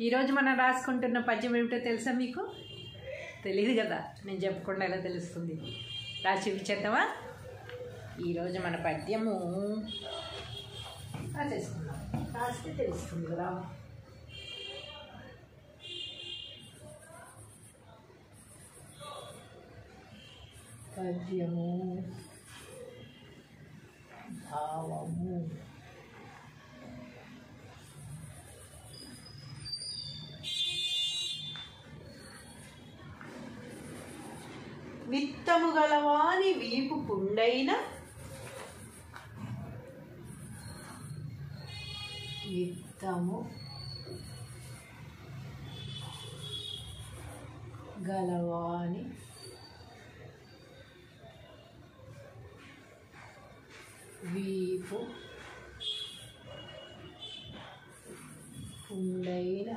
ఈరోజు మనం రాసుకుంటున్న పద్యం ఏమిటో తెలుసా మీకు? తెలియదు కదా, నేను చెప్పకుండా ఎలా తెలుస్తుంది? రాసి చూపించేద్దామా? ఈరోజు మన పద్యము రాసేసుకుందాం, రాస్తే తెలుస్తుంది కదా. పద్యము భావము. విత్తము గలవాని వీపు పుండైన, విత్తము గలవాని వీపు పుండైన,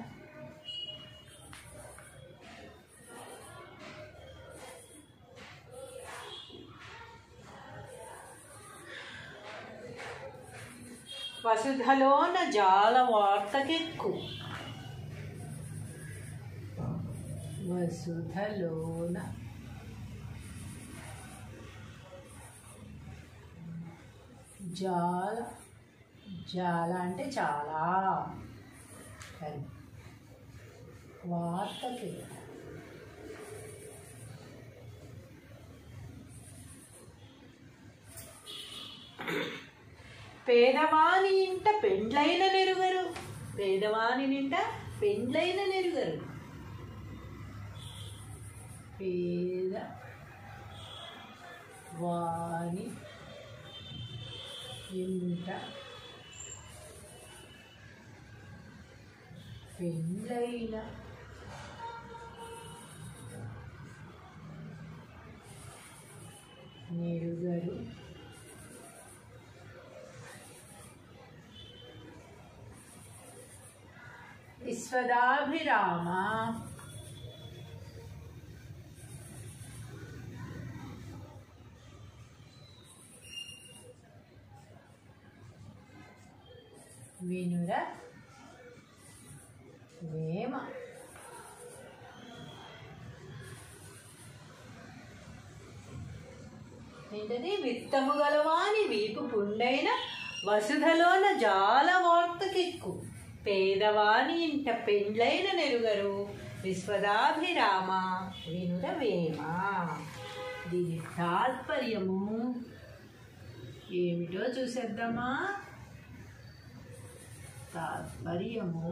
వసుధలోన జాల వార్తకెక్కు. వసుధలోన జాల, జాల అంటే చాలా, వార్తకెక్కు పేదవాని ఇంట పెండ్లైన నెరుగరు. పేదవాని నింట పెండ్లైన నెరుగరు. పేదవాని ఇంట పెండ్లైన నెరుగరు. విశ్వదాభిరామ వినుర వేమ. ఏంటది? విత్తము గలవాని వీపు పుండైన, వసుధలోన జాల వార్తకెక్కు. పేదవాని ఇంట పెండ్లైన నెరుగరు. విశ్వదాభిరామ వినుర వేమ. దీని తాత్పర్యము ఏమిటో చూసేద్దామా? తాత్పర్యము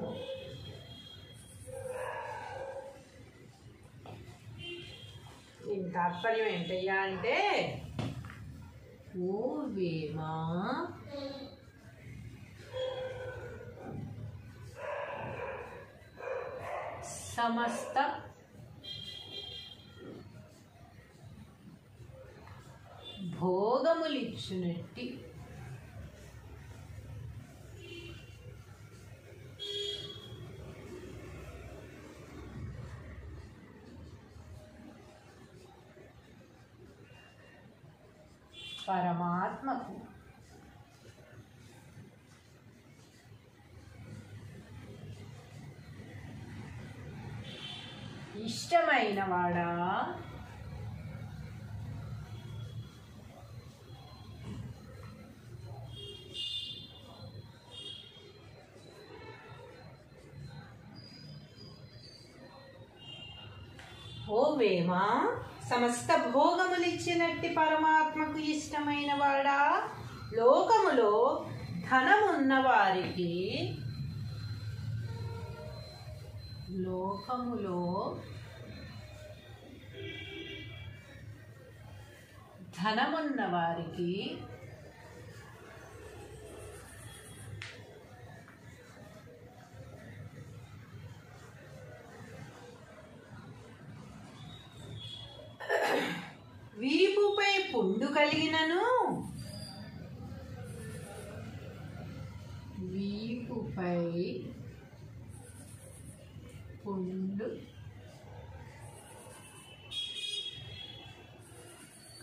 దీని తాత్పర్యం ఏంటయ్యా అంటే, ఓ వేమ, సమస్త భోగములిచ్చునట్టి పరమాత్మకు ఇష్టమైన వాడా, ఓ వేమ, సమస్త భోగములిచ్చినట్టి పరమాత్మకు ఇష్టమైన వాడా, లోకములో ధనమున్న వారికి, లోకములో ధనమున్న వారికి వీపుపై పుండు కలిగినను, వీపుపై పుండు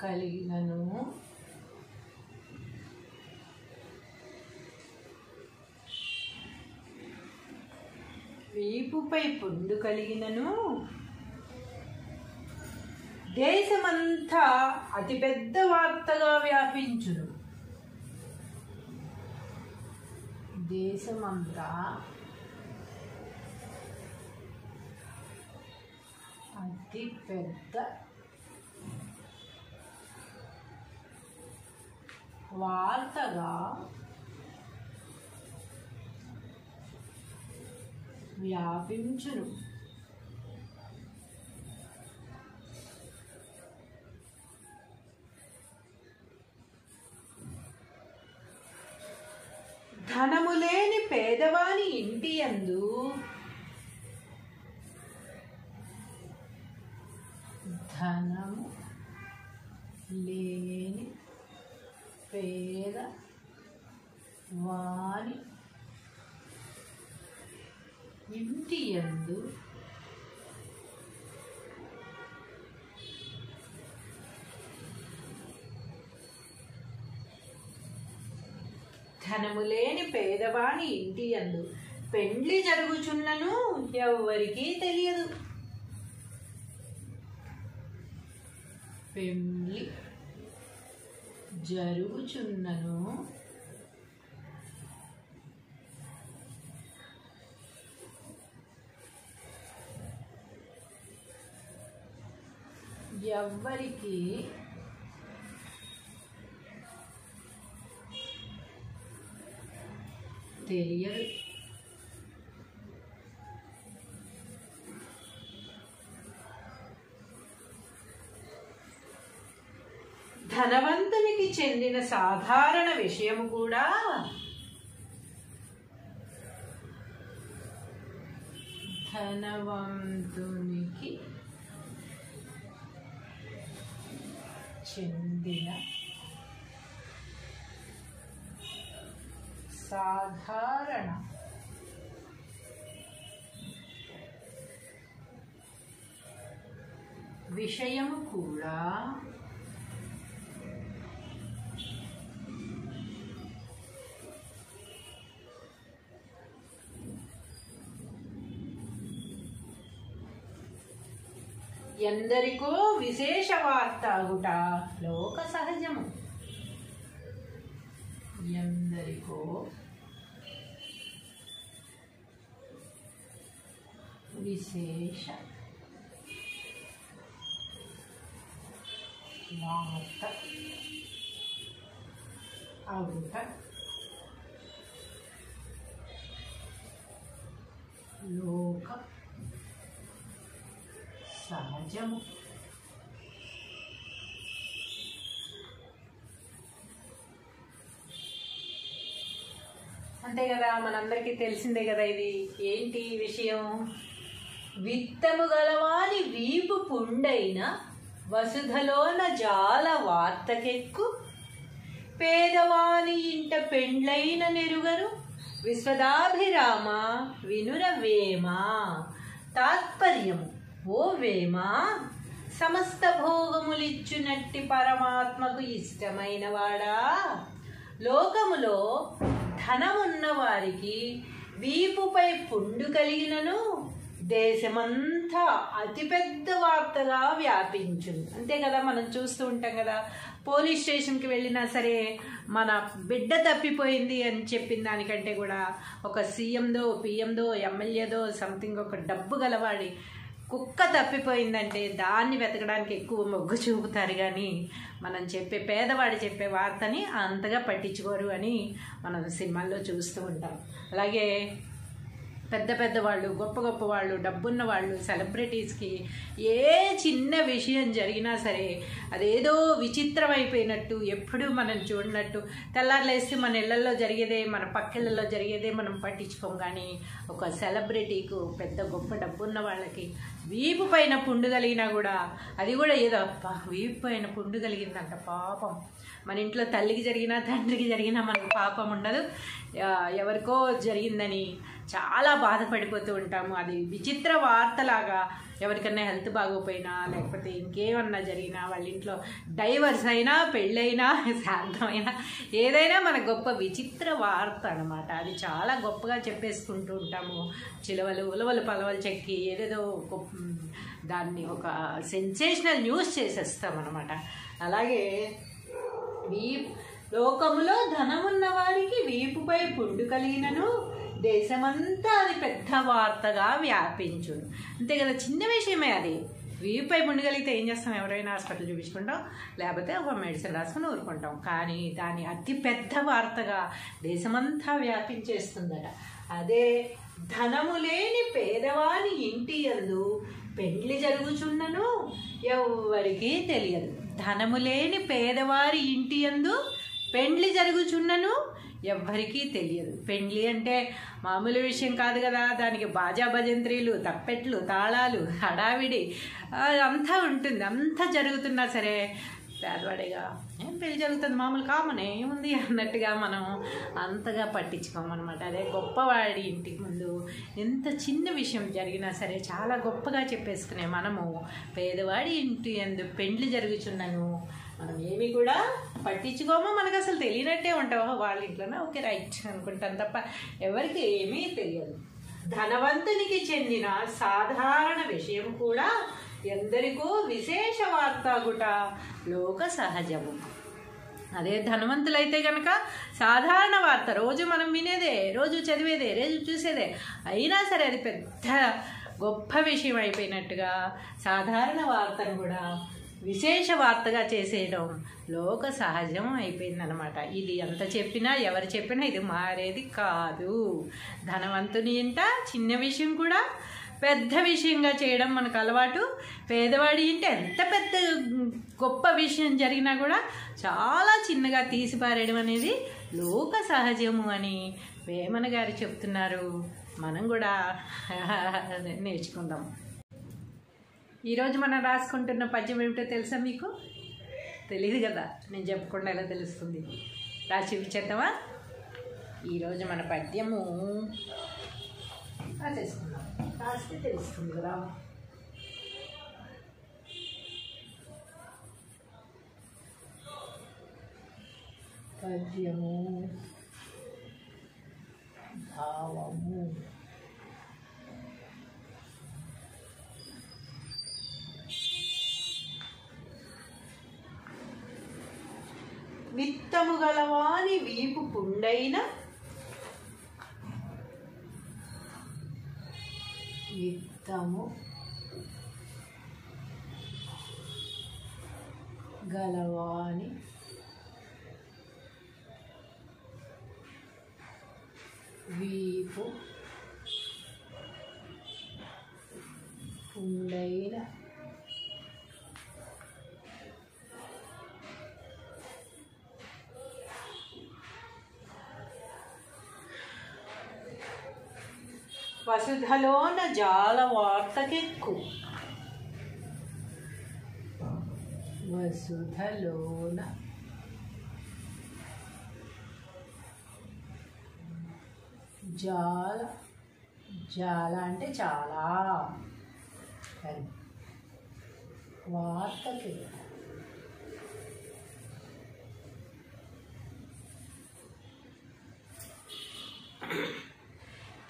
కలిగినను, వీపుపై పుండు కలిగినను దేశమంతా అతిపెద్ద వార్తగా వ్యాపించును. దేశమంతా అతిపెద్ద వార్తగా వ్యాపించును. ధనము లేని పేదవాని ఇంటి యందు ధనము లేని పేదవాని ఇంటి యందు ధనము లేని పేదవాని ఇంటి యందు పెండ్లి జరుగుచున్నను ఎవ్వరికీ తెలియదు. పెండ్లి జరుగుచున్నను ఎవ్వరికి తెలియదు. ధనవంతునికి చెందిన సాధారణ విషయము కూడా ధనవంతునికి చెందిన సాధారణ విషయము కూడా ఎందరికో విశేష వార్త అగుట లోక సహజము. ఎందరికో విశేష వార్త అగుట లోక సహజము. అంతే కదా, మనందరికీ తెలిసిందే కదా. ఇది ఏంటి విషయం? విత్తము గలవాని వీపు పుండైన వసుధలోన జాల వార్తకెక్కు పేదవాని ఇంట పెండ్లైన నెరుగరు విశ్వదాభిరామ వినుర వేమ. తాత్పర్యము: ఓ వేమ, సమస్త భోగములిచ్చునట్టి పరమాత్మకు ఇష్టమైన వాడా, లోకములో ధనమున్న వారికి వీపుపై పుండు కలిగినను దేశమంతా అతిపెద్ద వార్తగా వ్యాపించును. అంతే కదా, మనం చూస్తూ ఉంటాం కదా. పోలీస్ స్టేషన్కి వెళ్ళినా సరే మన బిడ్డ తప్పిపోయింది అని చెప్పిన దానికంటే కూడా ఒక సీఎందో పిఎందో ఎమ్మెల్యేదో సంథింగ్ ఒక డబ్బు గలవాడి కుక్క తప్పిపోయిందంటే దాన్ని వెతకడానికి ఎక్కువ మొగ్గు చూపుతారు, కానీ మనం చెప్పే పేదవాడు చెప్పే వార్తని అంతగా పట్టించుకోరు అని మనం సినిమాల్లో చూస్తూ ఉంటాం. అలాగే పెద్ద పెద్ద వాళ్ళు, గొప్ప గొప్ప వాళ్ళు, డబ్బున్న వాళ్ళు, సెలబ్రిటీస్కి ఏ చిన్న విషయం జరిగినా సరే అదేదో విచిత్రమైపోయినట్టు, ఎప్పుడూ మనం చూడనట్టు, తెల్లారులేస్తే మన ఇళ్లలో జరిగేదే, మన పక్కిళ్ళలో జరిగేదే మనం పట్టించుకోం. కానీ ఒక సెలబ్రిటీకు, పెద్ద గొప్ప డబ్బున్న వాళ్ళకి వీపు పైన పుండు కలిగినా కూడా అది కూడా ఏదో వీపు పైన పుండు కలిగిందంట పాపం. మన ఇంట్లో తల్లికి జరిగినా తండ్రికి జరిగినా మనకు పాపం ఉండదు. ఎవరికో జరిగిందని చాలా బాధపడిపోతూ ఉంటాము. అది విచిత్ర వార్తలాగా ఎవరికన్నా హెల్త్ బాగోపోయినా లేకపోతే ఇంకేమన్నా జరిగినా వాళ్ళ ఇంట్లో డైవర్స్ అయినా పెళ్ళైనా శాంతమైనా ఏదైనా మన గొప్ప విచిత్ర వార్త అనమాట. అది చాలా గొప్పగా చెప్పేసుకుంటూ ఉంటాము. చిలవలు ఉలవలు పలవలు చెక్కి ఏదేదో దాన్ని ఒక సెన్సేషనల్ న్యూస్ చేసేస్తాం అనమాట. అలాగే లోకములో ధనమున్న వారికి వీపుపై పుండు కలిగినను దేశమంతా అది పెద్ద వార్తగా వ్యాపించును. అంతే కదా, చిన్న విషయమే అది. వీపుపై పుండు కలిగితే ఏం చేస్తాం? ఎవరైనా హాస్పిటల్ చూపించుకుంటాం, లేకపోతే ఒక మెడిసిన్ రాసుకుని ఊరుకుంటాం. కానీ దాని అతి పెద్ద వార్తగా దేశమంతా వ్యాపించేస్తుందట. అదే ధనము లేని పేదవాని ఇంటి యందు పెండ్లి జరుగుచున్నను ఎవ్వరికీ తెలియదు. ధనము లేని పేదవారి ఇంటి యందు పెండ్లి జరుగుచున్నను ఎవ్వరికీ తెలియదు. పెండ్లి అంటే మామూలు విషయం కాదు కదా, దానికి బాజా భజంత్రీలు, తప్పెట్లు, తాళాలు, హడావిడి అంతా ఉంటుంది. అంతా జరుగుతున్నా సరే పేదవాడిగా ఏం పెళ్లి జరుగుతుంది, మామూలు కామనే ఏముంది అన్నట్టుగా మనం అంతగా పట్టించుకోమన్నమాట. అదే గొప్పవాడి ఇంటికి ముందు ఎంత చిన్న విషయం జరిగినా సరే చాలా గొప్పగా చెప్పేసుకునే మనము పేదవాడి ఇంటి యందు పెండ్లి జరుగుచున్నను మనం ఏమి కూడా పట్టించుకోమో, మనకు అసలు తెలియనట్టే ఉంటావు. వాళ్ళ ఇంట్లోనే ఓకే రైట్ అనుకుంటాను తప్ప ఎవరికి ఏమీ తెలియదు. ధనవంతునికి చెందిన సాధారణ విషయం కూడా ఎందరికో విశేష వార్తాగుట లోక సహజము. అదే ధనవంతులైతే కనుక సాధారణ వార్త రోజు మనం వినేదే, రోజు చదివేదే, రోజు చూసేదే, అయినా సరే అది పెద్ద గొప్ప విషయం అయిపోయినట్టుగా సాధారణ వార్తను కూడా విశేష వార్తగా చేసేయడం లోక సహజం అయిపోయిందనమాట. ఇది ఎంత చెప్పినా ఎవరు చెప్పినా ఇది మారేది కాదు. ధనవంతుని ఇంట చిన్న విషయం కూడా పెద్ద విషయంగా చేయడం మనకు అలవాటు. పేదవాడి ఇంట ఎంత పెద్ద గొప్ప విషయం జరిగినా కూడా చాలా చిన్నగా తీసిపారేయడం అనేది లోక సహజము అని వేమన గారు చెప్తున్నారు. మనం కూడా నేర్చుకుందాం. ఈరోజు మనం రాసుకుంటున్న పద్యం ఏమిటో తెలుసా మీకు? తెలియదు కదా, నేను చెప్పకుండా ఎలా తెలుస్తుంది? రాసి చూపించేద్దామా? ఈరోజు మన పద్యము రాసేసుకుందాం, రాస్తే తెలుస్తుంది కదా. పద్యము భావము విత్తము గలవాని వీపు పుండైన విత్తము గలవాని వీపు పుండైన వసుధలోన జాల వార్తకెక్కు. వసుధలోన జాల, జాల అంటే చాలా, వార్తకెక్కు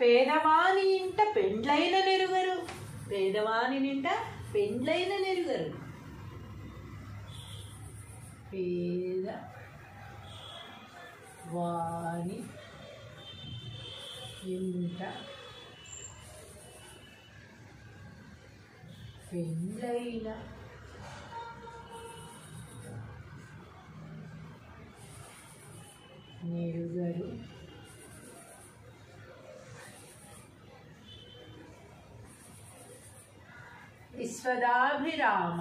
పేదవాని ఇంట పెండ్లైన నెరుగరు. పేదవాని నింట పెండ్లైన నెరుగరు. పేదవాని ఇంట పెండ్లైన నెరుగరు. విశ్వదాభిరామ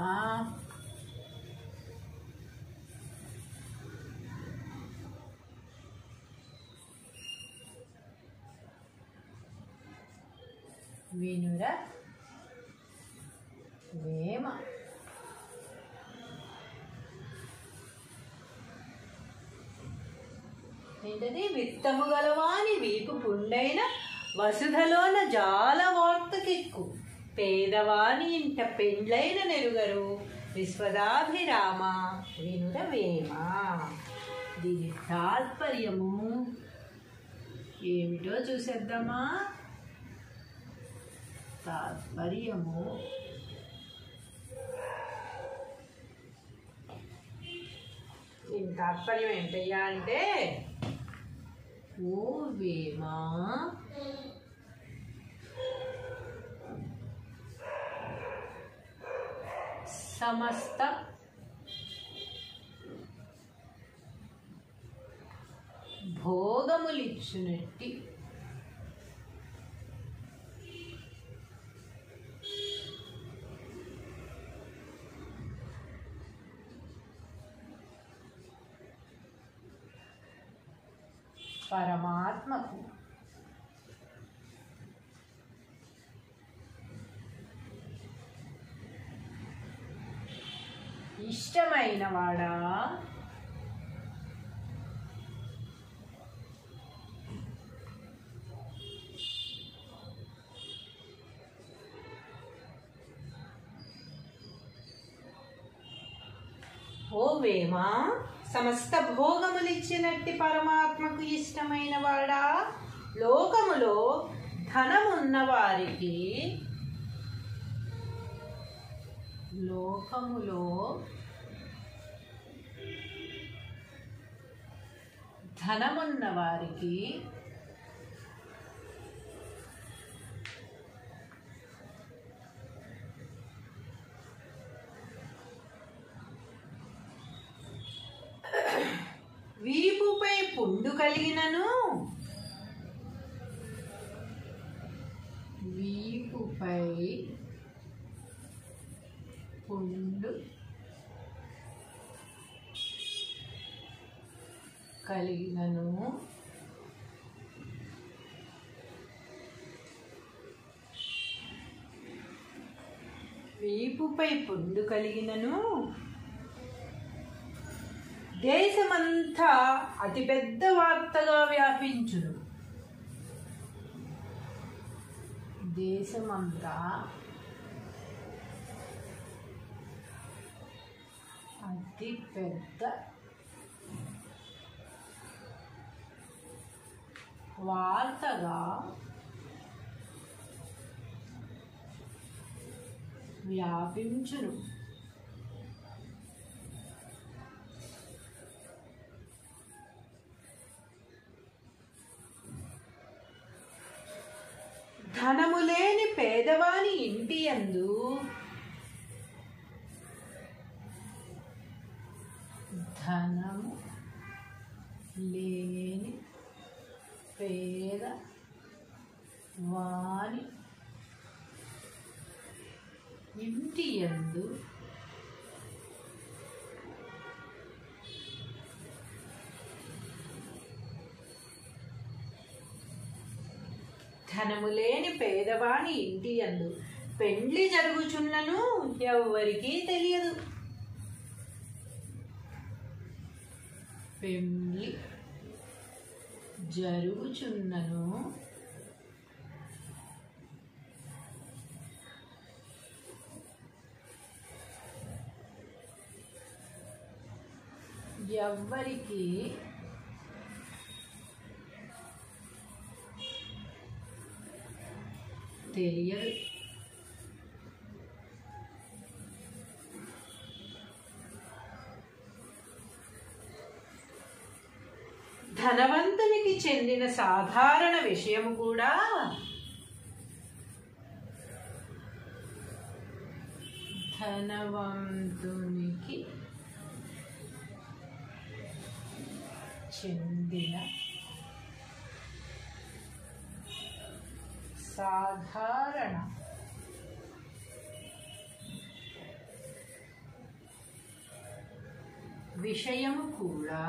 వినుర వేమ. ఏంటది? విత్తము గలవాని వీపు పుండైన వసుధలోన జాల వార్తకెక్కు పేదవాని ఇంట పెండ్లైన నెరుగరు విశ్వదాభిరామ వినురవేమ. దీని తాత్పర్యము ఏమిటో చూసేద్దామా. తాత్పర్యము దీని తాత్పర్యం ఏంటయ్యా అంటే, ఓ వేమ సమస్త భోగములిచ్చునట్టి పరమాత్మకు ఇష్టమైన వాడా ఓ వేమ సమస్త భోగములిచ్చినట్టి పరమాత్మకు ఇష్టమైన వాడా, లోకములో ధనమున్న వారికి వీపుపై పుండు కలిగినను దేశమంతా అతిపెద్ద వార్తగా వ్యాపించును. దేశమంతా అతిపెద్ద వార్తగా వ్యాపించును. ధనము లేని పేదవాని ఇంటి యందు ధనము లేని పేదవాని ఇంటి యందు ధనము లేని పేదవాని ఇంటి యందు పెండ్లి జరుగుచున్నను ఎవ్వరికీ తెలియదు. పెండ్లి జరుగుచున్నను ఎవ్వరికీ తెలియదు. ధనవంతునికి చెందిన సాధారణ విషయము కూడా ధనవంతునికి చెందిన సాధారణ విషయము కూడా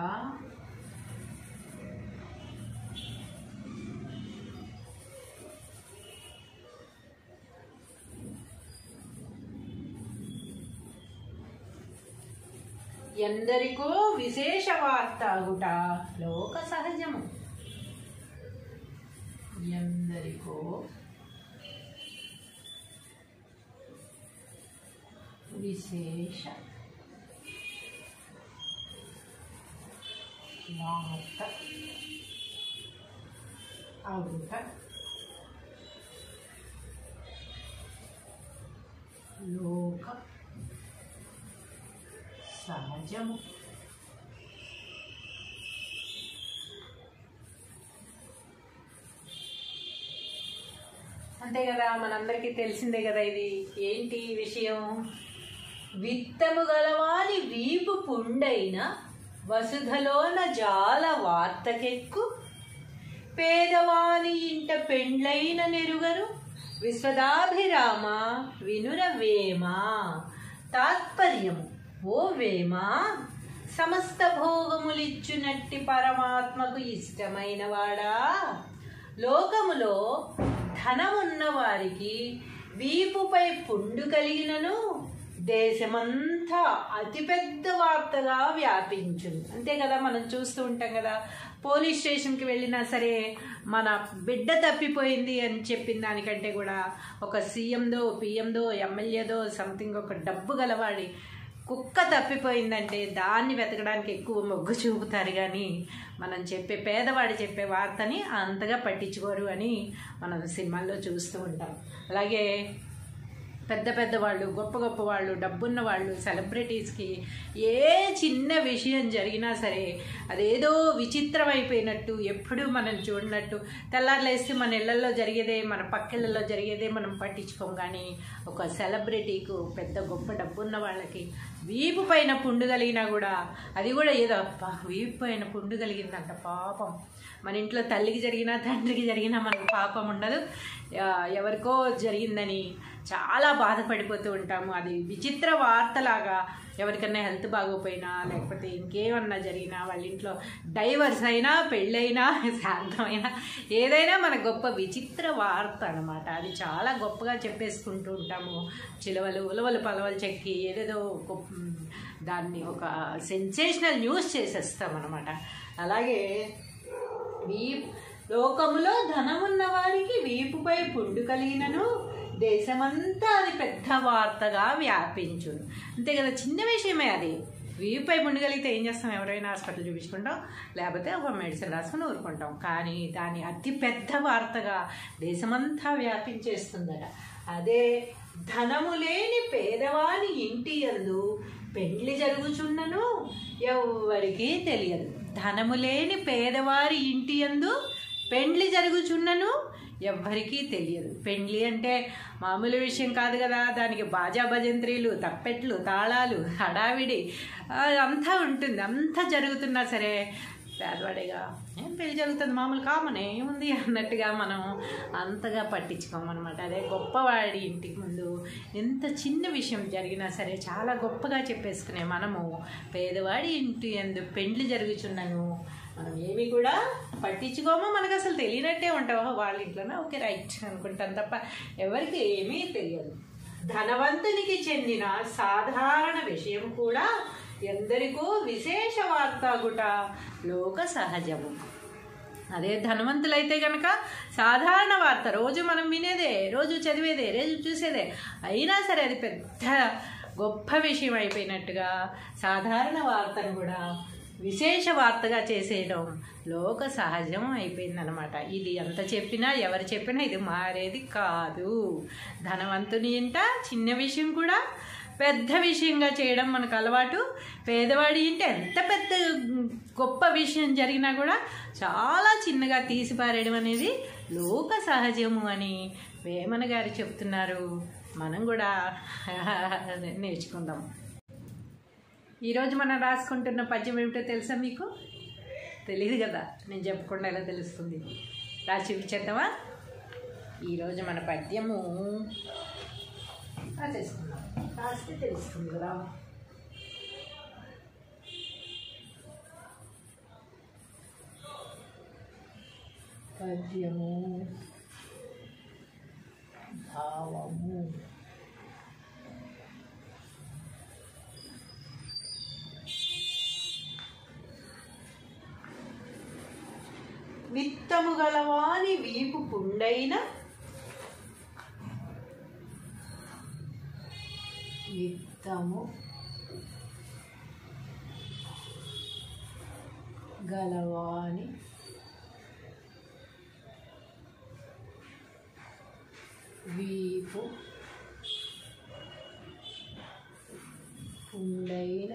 ఎందరికో విశేష వార్తాగుట లోక సహజము. ఎందరికో को विशेष वार्ता అవుట లోక సహజము. అంతే కదా, మనందరికీ తెలిసిందే కదా. ఇది ఏంటి విషయం? విత్తము గలవాని వీపు పుండైన వసుధలోన జాల వార్తకెక్కు, పేదవాని ఇంట పెండ్లైన నెరుగరు విశ్వదాభిరామ వినురవేమ. తాత్పర్యము: ఓ వేమ, సమస్త భోగములిచ్చునట్టి పరమాత్మకు ఇష్టమైన వాడా, లోకములో ధనమున్న వారికి వీపుపై పుండు కలిగినను దేశమంతా అతిపెద్ద వార్తగా వ్యాపించును. అంతే కదా, మనం చూస్తూ ఉంటాం కదా. పోలీస్ స్టేషన్కి వెళ్ళినా సరే మన బిడ్డ తప్పిపోయింది అని చెప్పిన దానికంటే కూడా ఒక సీఎందో పిఎందో ఎమ్మెల్యేదో సంథింగ్ ఒక డబ్బు గలవాడి కుక్క తప్పిపోయిందంటే దాన్ని వెతకడానికి ఎక్కువ మొగ్గు చూపుతారు, కానీ మనం చెప్పే పేదవాడు చెప్పే వార్తని అంతగా పట్టించుకోరు అని మనం సినిమాల్లో చూస్తూ ఉంటాం. అలాగే పెద్ద పెద్ద వాళ్ళు, గొప్ప గొప్ప వాళ్ళు, డబ్బున్న వాళ్ళు, సెలబ్రిటీస్కి ఏ చిన్న విషయం జరిగినా సరే అదేదో విచిత్రం అయిపోయినట్టు, ఎప్పుడూ మనం చూడనట్టు, తెల్లారులేస్తే మన ఇళ్లలో జరిగేదే, మన పక్కిళ్ళలో జరిగేదే మనం పట్టించుకోం. కానీ ఒక సెలబ్రిటీకు, పెద్ద గొప్ప డబ్బున్న వాళ్ళకి వీపు పైన పుండు కలిగినా కూడా అది కూడా ఏదో వీపు పైన పుండు కలిగిందంట పాపం. మన ఇంట్లో తల్లికి జరిగినా తండ్రికి జరిగినా మనకు పాపం ఉండదు, ఎవరికో జరిగిందని చాలా బాధపడిపోతూ ఉంటాము. అది విచిత్ర వార్తలాగా ఎవరికన్నా హెల్త్ బాగోపోయినా లేకపోతే ఇంకేమన్నా జరిగినా, వాళ్ళ ఇంట్లో డైవర్స్ అయినా, పెళ్ళైనా, శాంతమైనా, ఏదైనా మన గొప్ప విచిత్ర వార్త అనమాట. అది చాలా గొప్పగా చెప్పేసుకుంటూ ఉంటాము. చిలవలు ఉలవలు పలవలు చెక్కి ఏదేదో దాన్ని ఒక సెన్సేషనల్ న్యూస్ చేసేస్తాం అనమాట. అలాగే లోకములో ధనమున్న వారికి వీపుపై పుండు కలిగినను దేశమంతా అది పెద్ద వార్తగా వ్యాపించును. అంతే కదా, చిన్న విషయమే అది. వీపుపై పుండు కలిగితే ఏం చేస్తాం? ఎవరైనా హాస్పిటల్ చూపించుకుంటాం, లేకపోతే ఒక మెడిసిన్ రాసుకుని ఊరుకుంటాం. కానీ దాన్ని అతి పెద్ద వార్తగా దేశమంతా వ్యాపించేస్తుందట. అదే ధనము లేని పేదవాని ఇంటి యందు పెండ్లి జరుగుచున్నను ఎవ్వరికీ తెలియదు. ధనము లేని పేదవారి ఇంటి యందు పెండ్లి జరుగుచున్నను ఎవ్వరికీ తెలియదు. పెండ్లి అంటే మామూలు విషయం కాదు కదా, దానికి బాజా భజంత్రీలు, తప్పెట్లు, తాళాలు, హడావిడి అంతా ఉంటుంది. అంతా జరుగుతున్నా సరే పేదవాడిగా ఏం పెళ్లి జరుగుతుంది, మామూలు కామన్ ఏముంది అన్నట్టుగా మనం అంతగా పట్టించుకోమన్నమాట. అదే గొప్పవాడి ఇంటికి ముందు ఎంత చిన్న విషయం జరిగినా సరే చాలా గొప్పగా చెప్పేసుకునే మనము పేదవాడి ఇంటి యందు పెండ్లి జరుగుచున్నను మనం ఏమి కూడా పట్టించుకోమో, మనకు అసలు తెలియనట్టే ఉంటావా వాళ్ళ ఇంట్లోనే, ఓకే రైట్ అనుకుంటాం తప్ప ఎవరికి ఏమీ తెలియదు. ధనవంతునికి చెందిన సాధారణ విషయం కూడా ఎందరికో విశేష వార్తాగుట లోక సహజము. అదే ధనవంతులైతే కనుక సాధారణ వార్త రోజు మనం వినేదే, రోజు చదివేదే, రోజు చూసేదే, అయినా సరే అది పెద్ద గొప్ప విషయం అయిపోయినట్టుగా సాధారణ వార్తను కూడా విశేష వార్తగా చేసేయడం లోక సహజం అయిపోయిందనమాట. ఇది ఎంత చెప్పినా ఎవరు చెప్పినా ఇది మారేది కాదు. ధనవంతుని ఇంట చిన్న విషయం కూడా పెద్ద విషయంగా చేయడం మనకు అలవాటు. పేదవాడి ఇంటి ఎంత పెద్ద గొప్ప విషయం జరిగినా కూడా చాలా చిన్నగా తీసిపారేయడం అనేది లోక సహజము అని వేమన గారు చెప్తున్నారు. మనం కూడా నేర్చుకుందాం. ఈరోజు మనం రాసుకుంటున్న పద్యం ఏమిటో తెలుసా మీకు? తెలియదు కదా, నేను చెప్పకుండా ఎలా తెలుస్తుంది? రాసి చూపించేద్దామా? ఈరోజు మన పద్యము రాసేసుకుందాం, రాస్తే తెలుస్తుంది కదా. పద్యము భావము. విత్తము గలవాని వీపు పుండైన విత్తము గలవాని వీపు పుండైన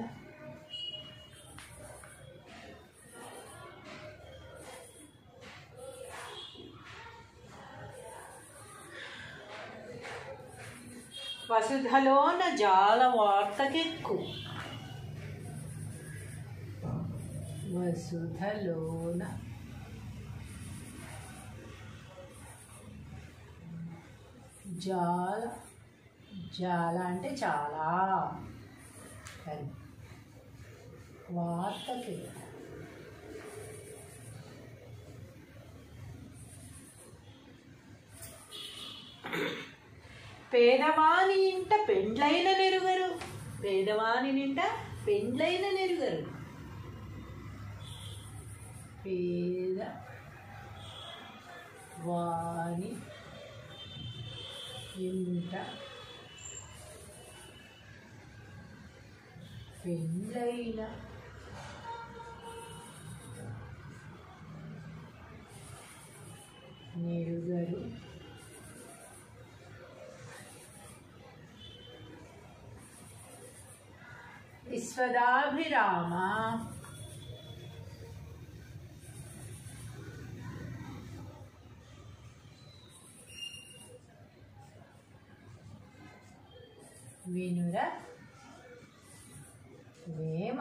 వసుధలోన జాల వార్తకెక్కు వసుధలోన జాల జాల అంటే చాలా వార్తకెక్కు పేదవాని ఇంట పెండ్లైన నెరుగరు పేదవాని నింట పెండ్లైన నెరుగరు పేదవాని ఇంట పెండ్లైన నెరుగరు విశ్వదాభిరామ వినుర వేమ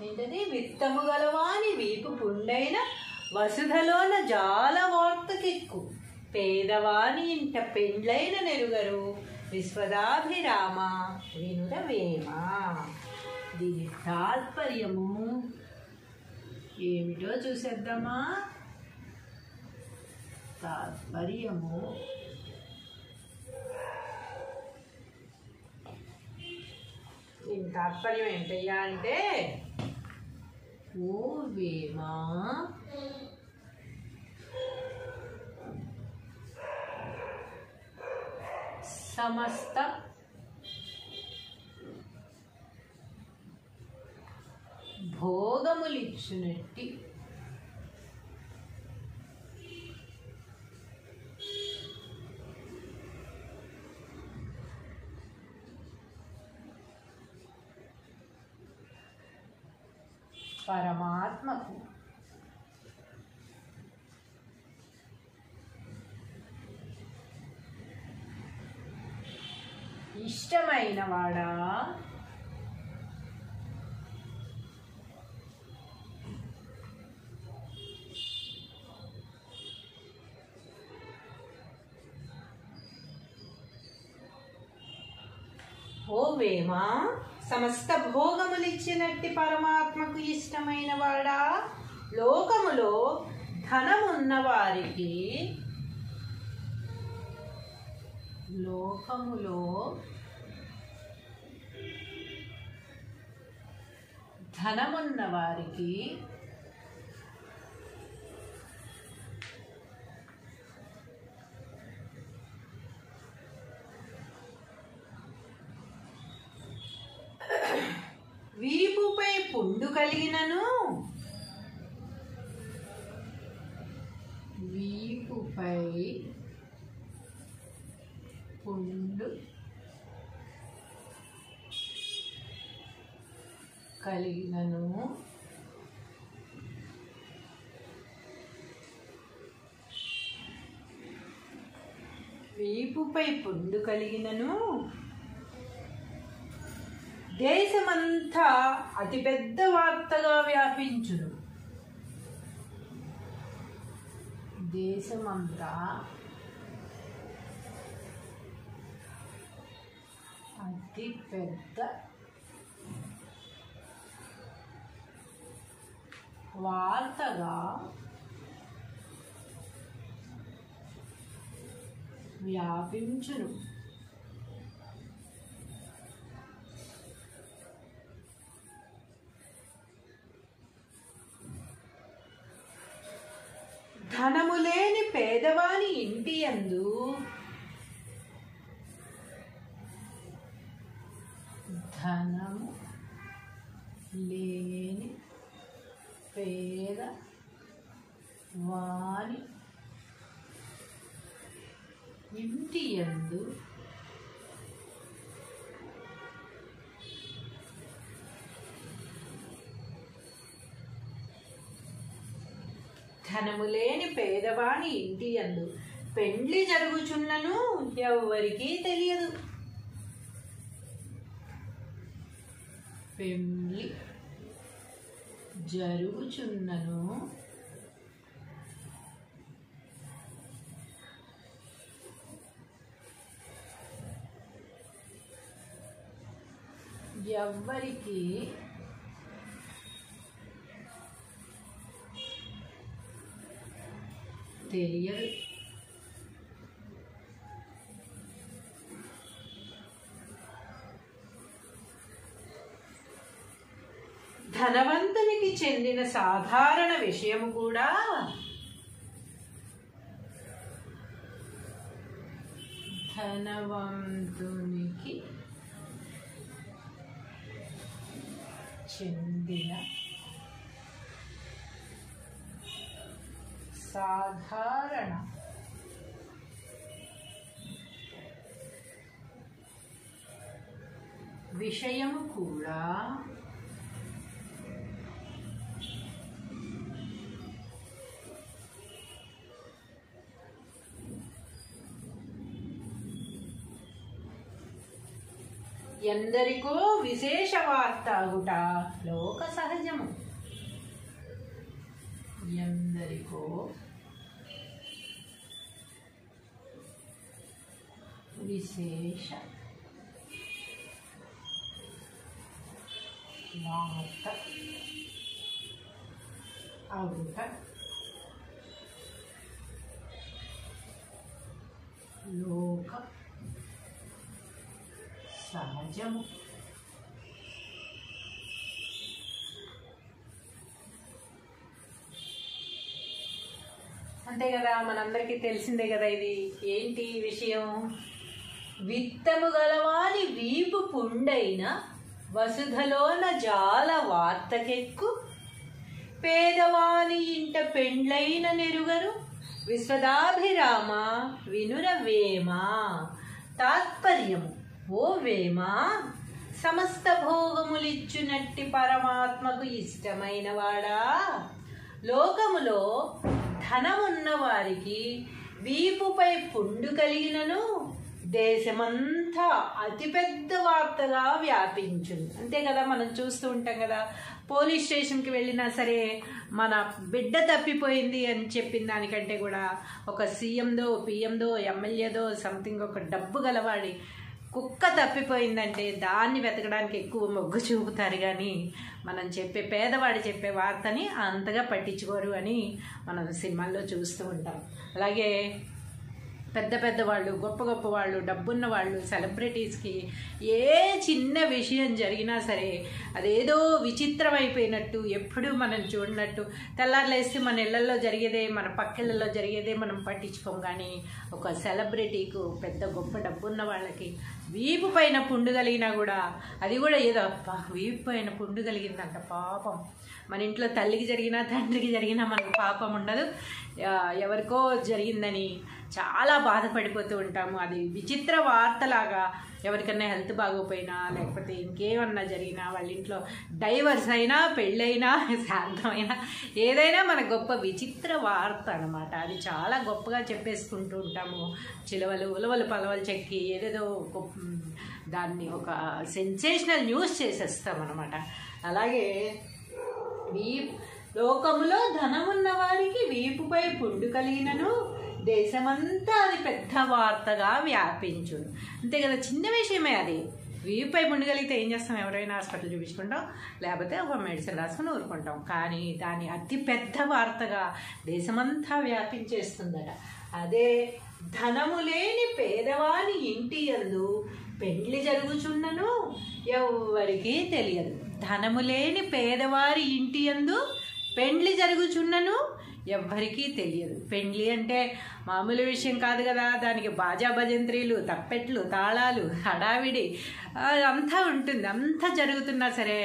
ఏంటది విత్తము గలవాని వీపు పుండైన వసుధలోన జాల వార్తకెక్కు పేదవాని ఇంట పెండ్లైన నెరుగరు విశ్వదాభిరామ వినుర వేమ. దీని తాత్పర్యము ఏమిటో చూసేద్దామా. తాత్పర్యము దీని తాత్పర్యం ఏంటయ్యా అంటే ఓ వేమ సమస్త భోగములిచ్చునట్టి పరమాత్మకు ఇష్టమైన వాడా ఓ వేమ సమస్త భోగములిచ్చినట్టి పరమాత్మకు ఇష్టమైన వాడా లోకములో ధనమున్న వారికి ధనమున్న వారికి వీపుపై పుండు కలిగినను వీపుపై పుండు కలిగినను వీపుపై పుండు కలిగినను దేశమంతా అతిపెద్ద వార్తగా వ్యాపించును. దేశమంతా అతిపెద్ద వార్తగా వ్యాపించును. ధనము లేని పేదవాని ఇంటి యందు ధనము లేని పేదవాని ఇంటి యందు ధనము లేని పేదవాని ఇంటి యందు పెండ్లి జరుగుచున్నను ఎవ్వరికీ తెలియదు. పెండ్లి జరుగుచున్నను ఎవ్వరికీ తెలియదు. ధనవంతునికి చెందిన సాధారణ విషయం కూడా ధనవంతునికి చెందిన సాధారణ విషయము కూడా ఎందరికో విశేష వార్తాగుట లోక సహజము. ఎందరికో విశేష వార్త అగుట లోక సహజము. అంతే కదా, మనందరికీ తెలిసిందే కదా. ఇది ఏంటి విషయం? విత్తము గలవాని వీపు పుండైన వసుధలోన జాల వార్తకెక్కు పేదవాని ఇంట పెండ్లైన నెరుగరు విశ్వదాభిరామ వినుర వేమ. తాత్పర్యము: ఓ వేమ, సమస్త భోగములిచ్చునట్టి పరమాత్మకు ఇష్టమైన వాడా, లోకములో ధనమున్న వారికి వీపుపై పుండు కలిగినను దేశమంతా అతిపెద్ద వార్తగా వ్యాపించును. అంతే కదా, మనం చూస్తూ ఉంటాం కదా. పోలీస్ స్టేషన్కి వెళ్ళినా సరే మన బిడ్డ తప్పిపోయింది అని చెప్పిన దానికంటే కూడా ఒక సీఎందో పిఎందో ఎమ్మెల్యేదో సంథింగ్ ఒక డబ్బు గలవాడి కుక్క తప్పిపోయిందంటే దాన్ని వెతకడానికి ఎక్కువ మొగ్గు చూపుతారు, కానీ మనం చెప్పే పేదవాడు చెప్పే వార్తని అంతగా పట్టించుకోరు అని మనం సినిమాల్లో చూస్తూ ఉంటాం. అలాగే పెద్ద పెద్ద వాళ్ళు, గొప్ప గొప్ప వాళ్ళు, డబ్బున్న వాళ్ళు, సెలబ్రిటీస్కి ఏ చిన్న విషయం జరిగినా సరే అదేదో విచిత్రమైపోయినట్టు, ఎప్పుడు మనం చూడనట్టు, తెల్లారులేస్తే మన ఇళ్లలో జరిగేదే, మన పక్కిళ్ళలో జరిగేదే మనం పట్టించుకోం. కానీ ఒక సెలబ్రిటీకు, పెద్ద గొప్ప డబ్బున్న వాళ్ళకి వీపు పైన పుండు కలిగినా కూడా అది కూడా ఏదో వీపు పైన పుండు కలిగిందంట పాపం. మన ఇంట్లో తల్లికి జరిగినా తండ్రికి జరిగినా మనకు పాపం ఉండదు, ఎవరికో జరిగిందని చాలా బాధపడిపోతూ ఉంటాము. అది విచిత్ర వార్తలాగా ఎవరికన్నా హెల్త్ బాగోపోయినా లేకపోతే ఇంకేమన్నా జరిగినా, వాళ్ళ ఇంట్లో డైవర్స్ అయినా, పెళ్ళైనా, శాంతమైనా, ఏదైనా మన గొప్ప విచిత్ర వార్త అనమాట. అది చాలా గొప్పగా చెప్పేసుకుంటూ ఉంటాము. చిలవలు ఉలవలు పలవలు చెక్కి ఏదేదో దాన్ని ఒక సెన్సేషనల్ న్యూస్ చేసేస్తాం అనమాట. అలాగే లోకములో ధనమున్న వారికి వీపుపై పుండు కలిగినను దేశమంతా అది పెద్ద వార్తగా వ్యాపించును. అంతే కదా, చిన్న విషయమే అది. వీపుపై పుండు కలిగితే ఏం చేస్తాం? ఎవరైనా హాస్పిటల్ చూపించుకుంటాం, లేకపోతే ఒక మెడిసిన్ రాసుకుని ఊరుకుంటాం. కానీ దాని అతి పెద్ద వార్తగా దేశమంతా వ్యాపించేస్తుందట. అదే ధనము లేని పేదవాని ఇంటి యందు పెండ్లి జరుగుచున్నను ఎవ్వరికీ తెలియదు. ధనము లేని పేదవారి ఇంటి యందు పెండ్లి జరుగుచున్నను ఎవ్వరికీ తెలియదు. పెండ్లి అంటే మామూలు విషయం కాదు కదా, దానికి బాజా భజంత్రీలు, తప్పెట్లు, తాళాలు, హడావిడి అంతా ఉంటుంది. అంతా జరుగుతున్నా సరే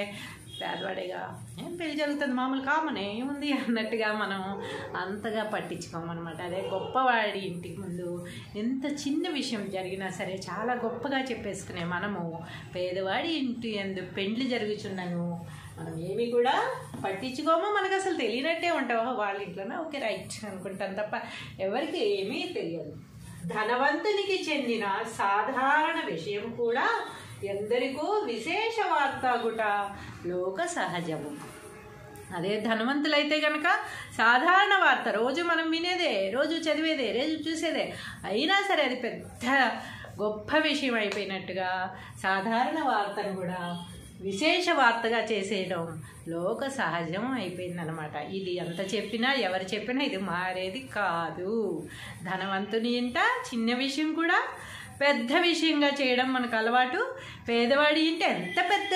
పేదవాడిగా ఏం పెళ్లి జరుగుతుంది, మామూలు కామన్ ఏముంది అన్నట్టుగా మనం అంతగా పట్టించుకోమన్నమాట. అదే గొప్పవాడి ఇంటికి ముందు ఎంత చిన్న విషయం జరిగినా సరే చాలా గొప్పగా చెప్పేసుకునే మనము పేదవాడి ఇంటి ఎందు పెండ్లి జరుగుచున్నాను మనం ఏమి కూడా పట్టించుకోమో, మనకు అసలు తెలియనట్టే ఉంటావో, వాళ్ళ ఇంట్లోనే ఓకే రైట్ అనుకుంటాం తప్ప ఎవరికి ఏమీ తెలియదు. ధనవంతునికి చెందిన సాధారణ విషయం కూడా ఎందరికో విశేష వార్తాగుట లోక సహజము. అదే ధనవంతులైతే కనుక సాధారణ వార్త రోజు మనం వినేదే, రోజు చదివేదే, రోజు చూసేదే, అయినా సరే అది పెద్ద గొప్ప విషయం అయిపోయినట్టుగా సాధారణ వార్తను కూడా విశేష వార్తగా చేసేయడం లోక సహజం అయిపోయిందనమాట. ఇది ఎంత చెప్పినా ఎవరు చెప్పినా ఇది మారేది కాదు. ధనవంతుని ఇంట చిన్న విషయం కూడా పెద్ద విషయంగా చేయడం మనకు అలవాటు. పేదవాడి ఇంటే ఎంత పెద్ద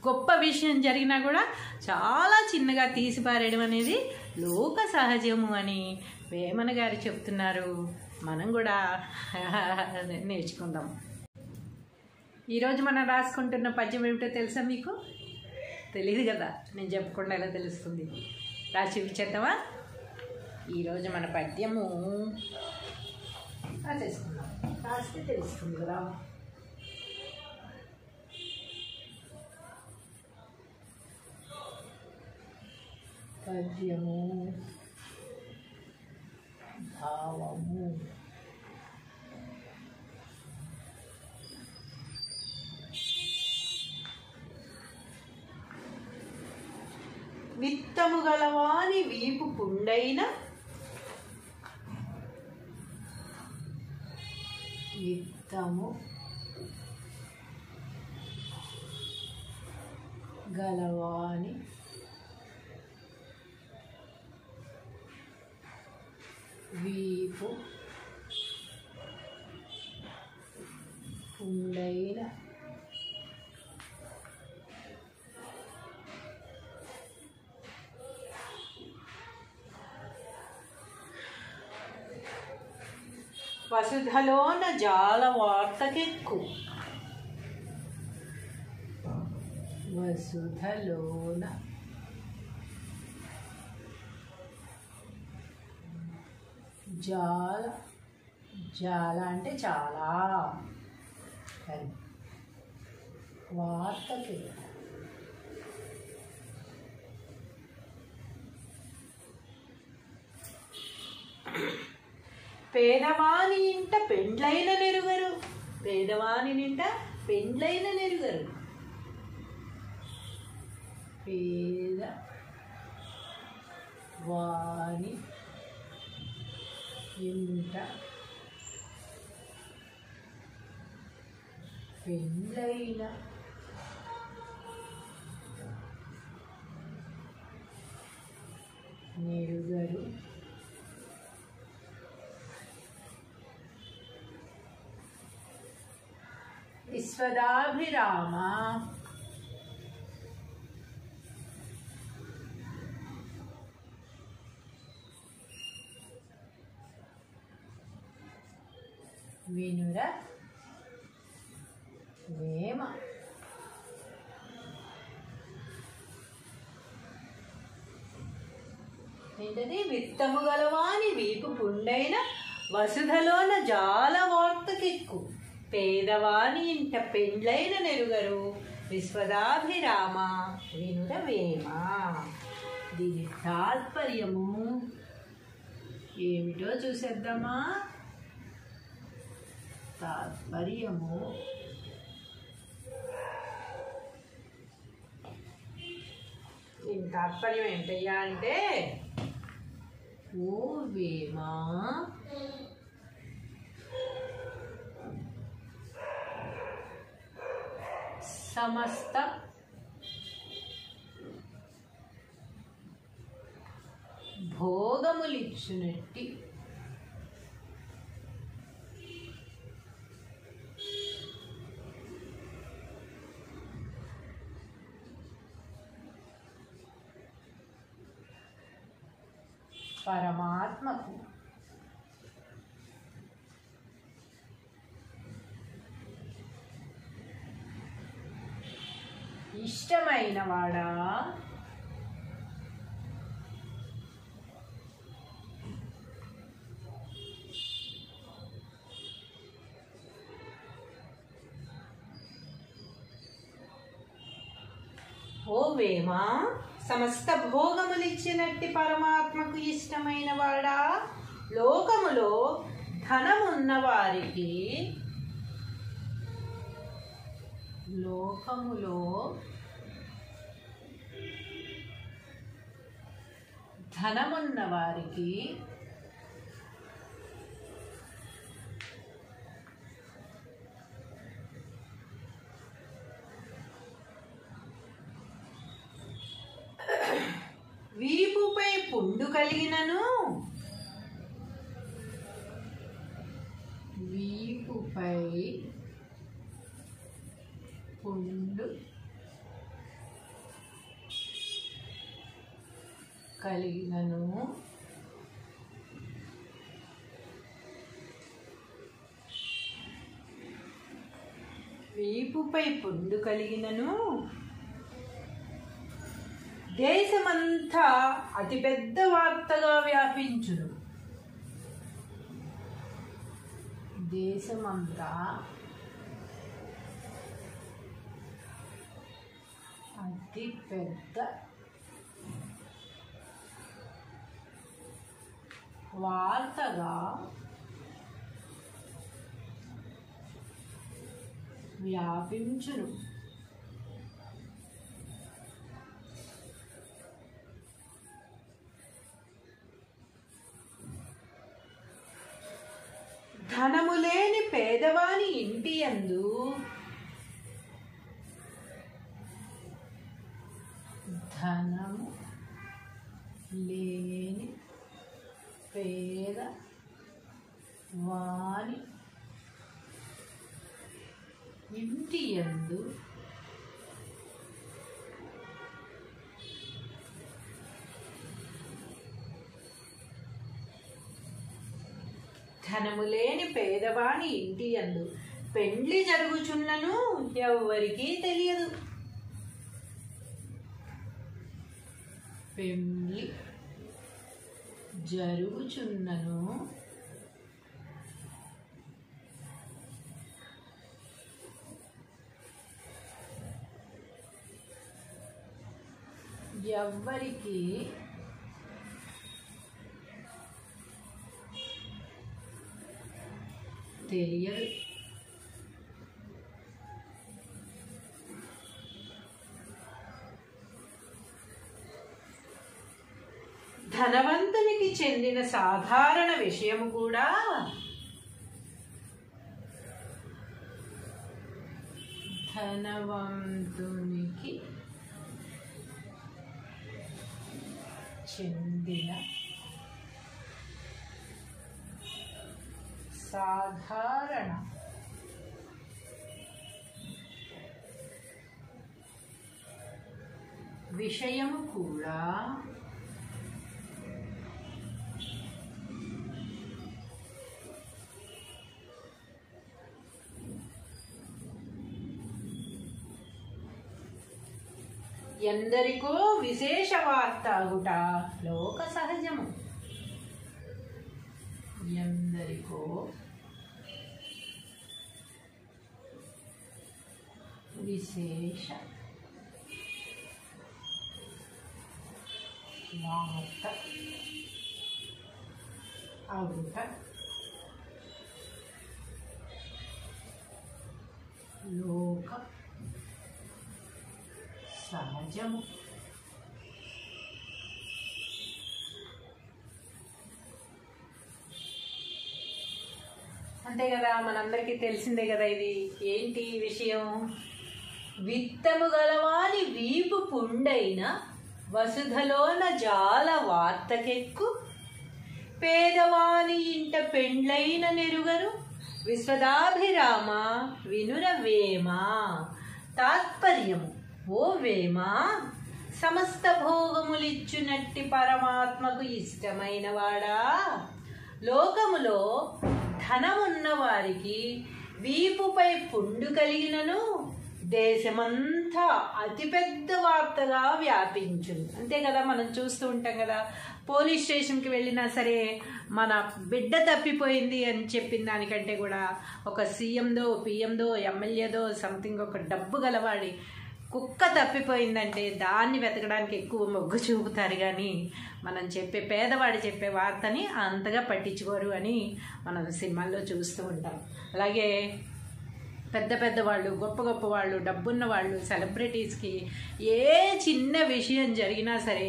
గొప్ప విషయం జరిగినా కూడా చాలా చిన్నగా తీసిపారేయడం అనేది లోక సహజము అని వేమన గారు చెప్తున్నారు. మనం కూడా నేర్చుకుందాం. ఈరోజు మనం రాసుకుంటున్న పద్యం ఏమిటో తెలుసా మీకు? తెలియదు కదా, నేను చెప్పకుండా ఎలా తెలుస్తుంది? రాసి చూపించేద్దామా? ఈరోజు మన పద్యము రాసేసుకుందాం, రాస్తే తెలుస్తుంది కదా. పద్యము భావము. విత్తము గలవాని వీపు పుండైన, విత్తము గలవాని వీపు పుండైన, వసుధలోన జాల వార్తకెక్కు. వసుధలోన జాల, జాల అంటే చాలా, వార్తకెక్కు పేదవాని ఇంట పెండ్లైన నెరుగరు. పేదవాని నింట పెండ్లైన నెరుగరు. పేదవాని ఇంట పెండ్లైన నెరుగరు. విశ్వదాభిరామ వినుర వేమ. ఏంటది? విత్తము గలవాని వీపు పుండైన, వసుధలోన జాల వార్తకెక్కు. పేదవాని ఇంట పెండ్లైన నెరుగరు. విశ్వదాభిరామ వినుర వేమ. దీని తాత్పర్యము ఏమిటో చూసేద్దామా? తాత్పర్యము దీని తాత్పర్యం ఏంటయ్యా అంటే, ఓ వేమ సమస్త భోగములిచ్చునట్టి పరమాత్మకు ఇష్టమైన వాడా ఓ వేమా, సమస్త భోగములిచ్చినట్టి పరమాత్మకు ఇష్టమైన వాడా, లోకములో ధనమున్న వారికి వీపుపై పుండు కలిగినను దేశమంతా అతిపెద్ద వార్తగా వ్యాపించును. దేశమంతా అతిపెద్ద వార్తగా వ్యాపించును. ధనము లేని పేదవాని ఇంటి యందు ధనము లేని పేదవాని ఇంటి యందు ధనము లేని పేదవాని ఇంటి యందు పెండ్లి జరుగుచున్నను ఎవ్వరికీ తెలియదు. పెండ్లి జరుగుచున్నను ఎవ్వరికీ తెలియదు. ధనవంతునికి చెందిన సాధారణ విషయము కూడా ధనవంతునికి చెందిన సాధారణ విషయము కూడా ఎందరికో విశేష వార్త అగుట లోక సహజము. ఎందరికో విశేష వార్త అగుట లోక సహజము. అంతే కదా, మనందరికీ తెలిసిందే కదా. ఇది ఏంటి విషయం? విత్తము గలవాని వీపు పుండైన వసుధలోన జాల వార్తకెక్కు, పేదవాని ఇంట పెండ్లైన నెరుగరు విశ్వదాభిరామ వినుర వేమ. తాత్పర్యము: ఓ వేమ, సమస్త భోగములిచ్చునట్టి పరమాత్మకు ఇష్టమైన వాడా, లోకములో ధనమున్న వారికి వీపుపై పుండు కలిగినను దేశమంతా అతిపెద్ద వార్తగా వ్యాపించును. అంతే కదా, మనం చూస్తూ ఉంటాం కదా, పోలీస్ స్టేషన్కి వెళ్ళినా సరే మన బిడ్డ తప్పిపోయింది అని చెప్పిన దానికంటే కూడా ఒక సీఎందో పిఎందో ఎమ్మెల్యేదో సంథింగ్ ఒక డబ్బు గలవాడి కుక్క తప్పిపోయిందంటే దాన్ని వెతకడానికి ఎక్కువ మొగ్గు చూపుతారు, కానీ మనం చెప్పే పేదవాడు చెప్పే వార్తని అంతగా పట్టించుకోరు అని మనం సినిమాల్లో చూస్తూ ఉంటాం. అలాగే పెద్ద పెద్ద వాళ్ళు, గొప్ప గొప్ప వాళ్ళు, డబ్బున్న వాళ్ళు, సెలబ్రిటీస్కి ఏ చిన్న విషయం జరిగినా సరే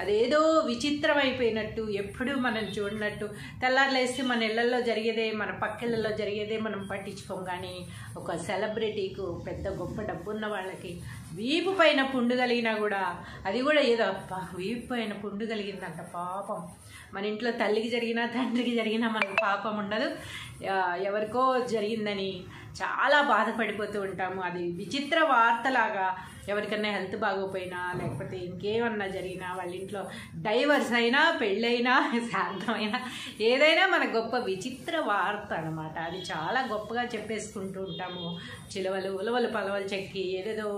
అదేదో విచిత్రమైపోయినట్టు, ఎప్పుడూ మనం చూడనట్టు, తెల్లారులేస్తే మన ఇళ్లలో జరిగేదే, మన పక్కిళ్ళలో జరిగేదే మనం పట్టించుకోం. కానీ ఒక సెలబ్రిటీకు, పెద్ద గొప్ప డబ్బున్న వాళ్ళకి వీపు పైన పుండు కలిగినా కూడా, అది కూడా ఏదో వీపు పైన పుండు కలిగిందంట పాపం. మన ఇంట్లో తల్లికి జరిగినా తండ్రికి జరిగినా మనకు పాపం ఉండదు, ఎవరికో జరిగిందని చాలా బాధపడిపోతూ ఉంటాము. అది విచిత్ర వార్తలాగా ఎవరికన్నా హెల్త్ బాగోపోయినా లేకపోతే ఇంకేమన్నా జరిగినా, వాళ్ళ ఇంట్లో డైవర్స్ అయినా, పెళ్ళైనా, శాంతమైనా, ఏదైనా మన గొప్ప విచిత్ర వార్త అనమాట. అది చాలా గొప్పగా చెప్పేసుకుంటూ ఉంటాము. చిలవలు ఉలవలు పలవలు చెక్కి ఏదేదో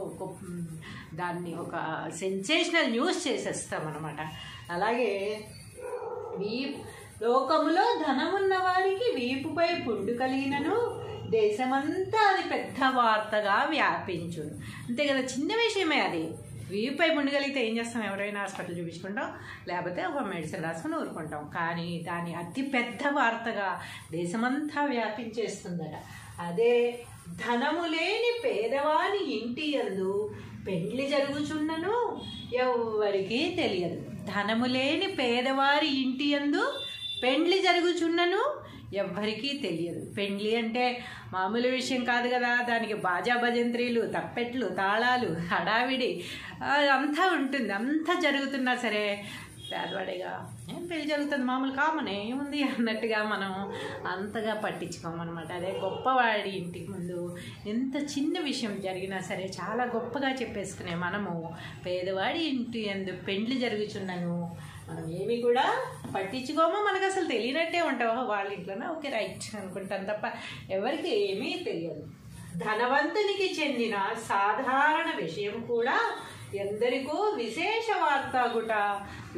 దాన్ని ఒక సెన్సేషనల్ న్యూస్ చేసేస్తాం అనమాట. అలాగే లోకములో ధనమున్న వారికి వీపుపై పుండు కలిగినను దేశమంతా అది పెద్ద వార్తగా వ్యాపించును. అంతే కదా, చిన్న విషయమే అది. వీపుపై పుండు కలిగితే ఏం చేస్తాం, ఎవరైనా హాస్పిటల్ చూపించుకుంటాం, లేకపోతే ఒక మెడిసిన్ రాసుకుని ఊరుకుంటాం. కానీ దాని అతి పెద్ద వార్తగా దేశమంతా వ్యాపించేస్తుందట. అదే ధనము లేని పేదవాని ఇంటి యందు పెండ్లి జరుగుచున్నను ఎవ్వరికీ తెలియదు. ధనము లేని పేదవారి ఇంటి యందు పెండ్లి జరుగుచున్నను ఎవ్వరికీ తెలియదు. పెండ్లి అంటే మామూలు విషయం కాదు కదా, దానికి బాజా భజంత్రీలు, తప్పెట్లు, తాళాలు, హడావిడి అంతా ఉంటుంది. అంతా జరుగుతున్నా సరే పేదవాడిగా ఏం పెళ్లి జరుగుతుంది, మామూలు కామనే ఏముంది అన్నట్టుగా మనం అంతగా పట్టించుకోమన్నమాట. అదే గొప్పవాడి ఇంటికి ముందు ఎంత చిన్న విషయం జరిగినా సరే చాలా గొప్పగా చెప్పేసుకునే మనము పేదవాడి ఇంటి యందు పెండ్లి జరుగుచున్నను మనం ఏమి కూడా పట్టించుకోమో, మనకు అసలు తెలియనట్టే ఉంటామో. వాళ్ళ ఇంట్లోనే ఓకే రైట్ అనుకుంటాం తప్ప ఎవరికి ఏమీ తెలియదు. ధనవంతునికి చెందిన సాధారణ విషయం కూడా ఎందరికో విశేష వార్తాగుట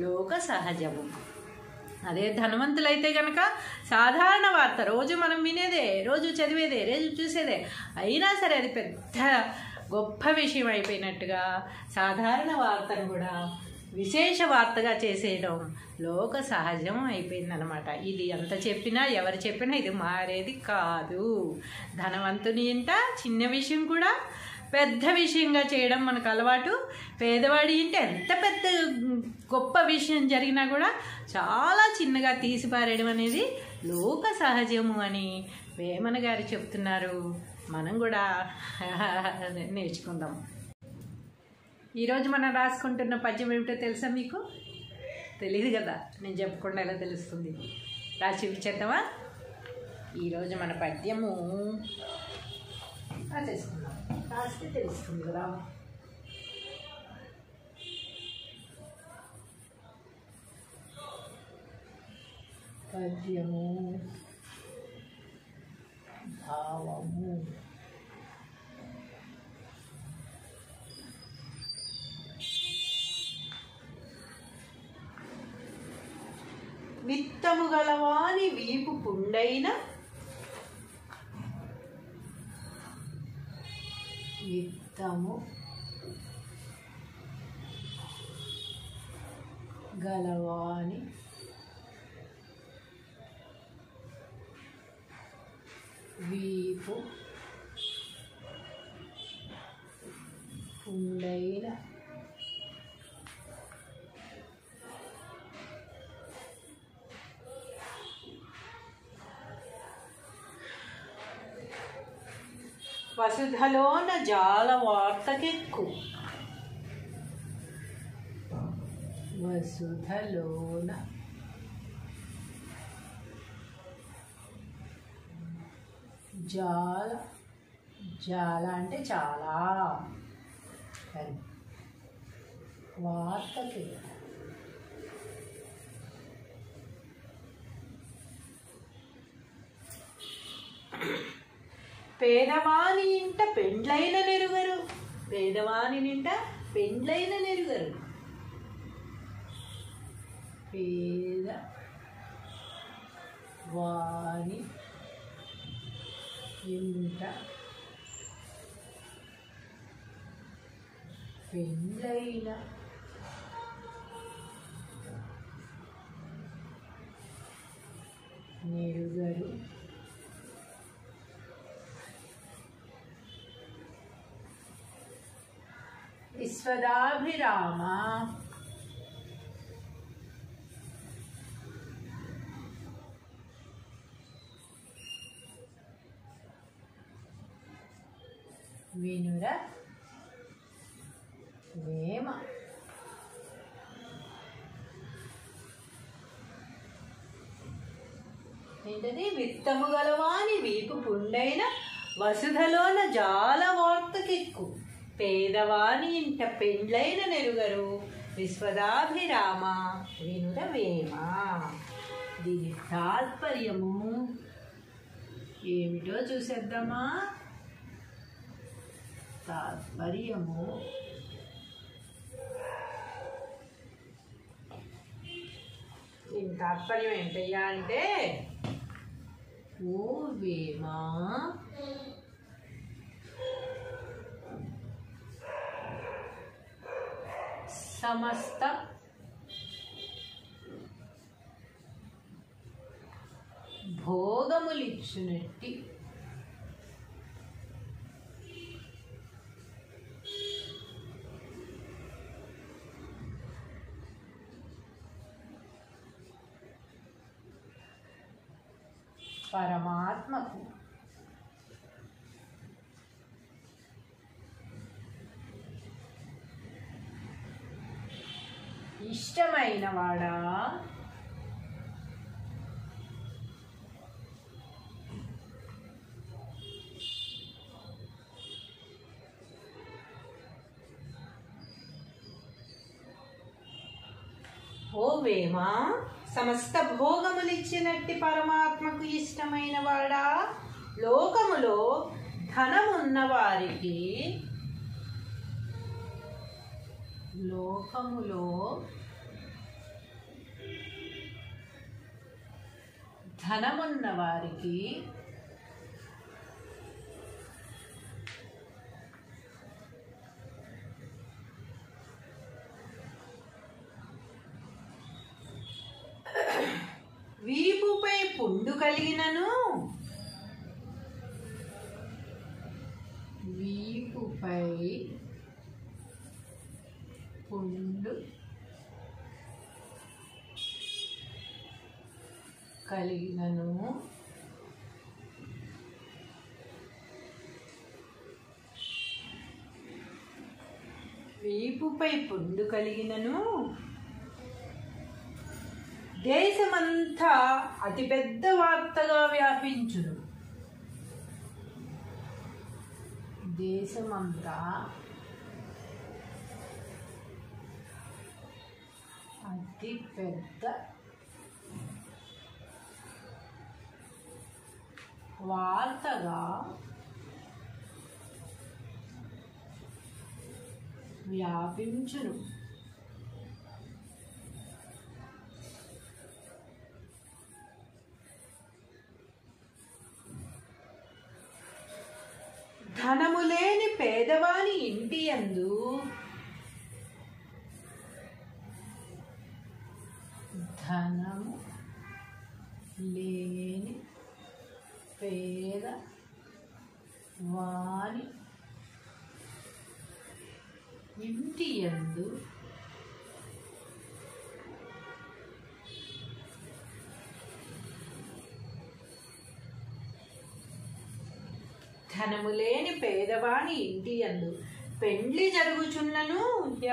లోక సహజము. అదే ధనవంతులైతే కనుక సాధారణ వార్త రోజు మనం వినేదే, రోజు చదివేదే, రోజు చూసేదే, అయినా సరే అది పెద్ద గొప్ప విషయం అయిపోయినట్టుగా సాధారణ వార్తను కూడా విశేష వార్తగా చేసేయడం లోక సహజం అయిపోయిందనమాట. ఇది ఎంత చెప్పినా ఎవరు చెప్పినా ఇది మారేది కాదు. ధనవంతుని ఇంట చిన్న విషయం కూడా పెద్ద విషయంగా చేయడం మనకు అలవాటు. పేదవాడి ఇంట ఎంత పెద్ద గొప్ప విషయం జరిగినా కూడా చాలా చిన్నగా తీసిపారేయడం అనేది లోక సహజము అని వేమన గారు చెప్తున్నారు. మనం కూడా నేర్చుకుందాం. ఈరోజు మనం రాసుకుంటున్న పద్యం ఏమిటో తెలుసా మీకు? తెలియదు కదా, నేను చెప్పకుండా ఎలా తెలుస్తుంది? రాసి చూపించేద్దామా? ఈరోజు మన పద్యము రాసేసుకుందాం, రాస్తే తెలుస్తుంది కదా. పద్యము భావము. విత్తము గలవాని వీపు పుండైన, విత్తము గలవాని వీపు పుండైన వసుధలోన జాల వార్తకెక్కు. వసుధలోన జాల, జాల అంటే చాలా, వార్తకి పేదవాని ఇంట పెండ్లైన నెరుగరు. పేదవాని నింట పెండ్లైన నెరుగరు. పేదవాని ఇంట పెండ్లైన నెరుగరు. విశ్వదాభిరామ వినుర వేమ. ఏంటది? విత్తము గలవాని వీపు పుండైన వసుధలోన జాల వార్తకెక్కు. పేదవాని ఇంట పెండ్లైన నెరుగరు. విశ్వదాభిరామ వినుర వేమ. దీని తాత్పర్యము ఏమిటో చూసేద్దామా? తాత్పర్యము దీని తాత్పర్యం ఏంటయ్యా అంటే, ఓ వేమ సమస్త భోగములిచ్చునట్టి పరమాత్మకు ఇష్టమైన వాడా ఓ వేమ సమస్త భోగములిచ్చినట్టి పరమాత్మకు ఇష్టమైన వాడా, లోకములో ధనమున్న వారికి వీపుపై పుండు కలిగినను దేశమంతా అతిపెద్ద వార్తగా వ్యాపించును. దేశమంతా అతిపెద్ద వార్తగా వ్యాపించును. ధనము లేని పేదవాని ఇంటి యందు ధనము లేని పేదవాని ఇంటి యందు ధనము లేని పేదవాని ఇంటి యందు పెండ్లి జరుగుచున్నను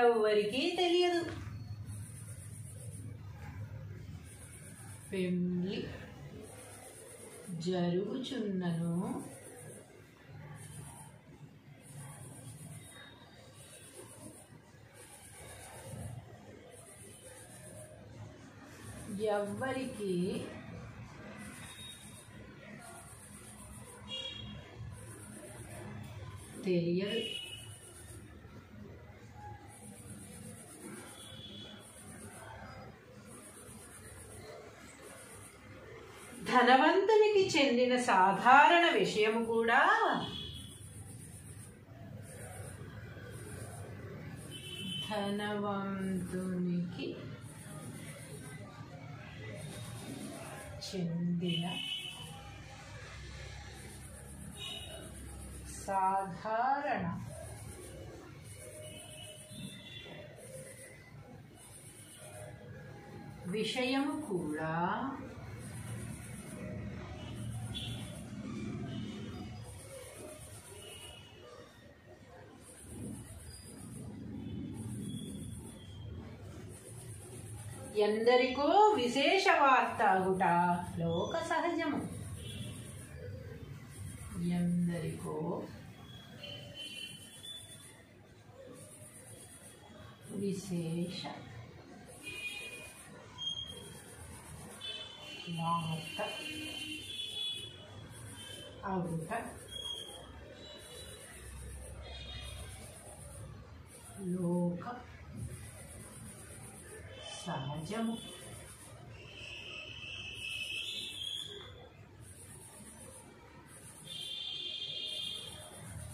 ఎవ్వరికీ తెలియదు. పెండ్లి జరుగుచున్నను ఎవ్వరికి తెలియదు. ధనవంతునికి చెందిన సాధారణ విషయము కూడా ధనవంతునికి చెందిన సాధారణ విషయము కూడా ఎందరికో విశేష వార్త అగుట లోక సహజము. ఎందరికో విశేష వార్త అగుట లోక సహజము.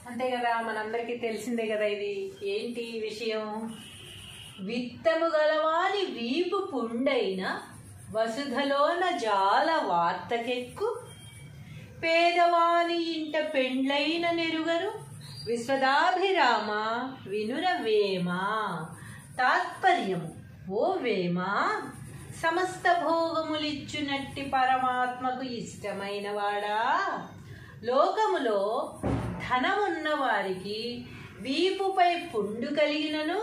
అంతే కదా, మనందరికీ తెలిసిందే కదా. ఇది ఏంటి విషయం? విత్తము గలవాని వీపు పుండైన వసుధలోన జాల వార్తకెక్కు, పేదవాని ఇంట పెండ్లైన నెరుగరు విశ్వదాభిరామ వినురవేమ. తాత్పర్యము: ఓ వేమ, సమస్త భోగములిచ్చునట్టి పరమాత్మకు ఇష్టమైన వాడా, లోకములో ధనమున్న వారికి వీపుపై పుండు కలిగినను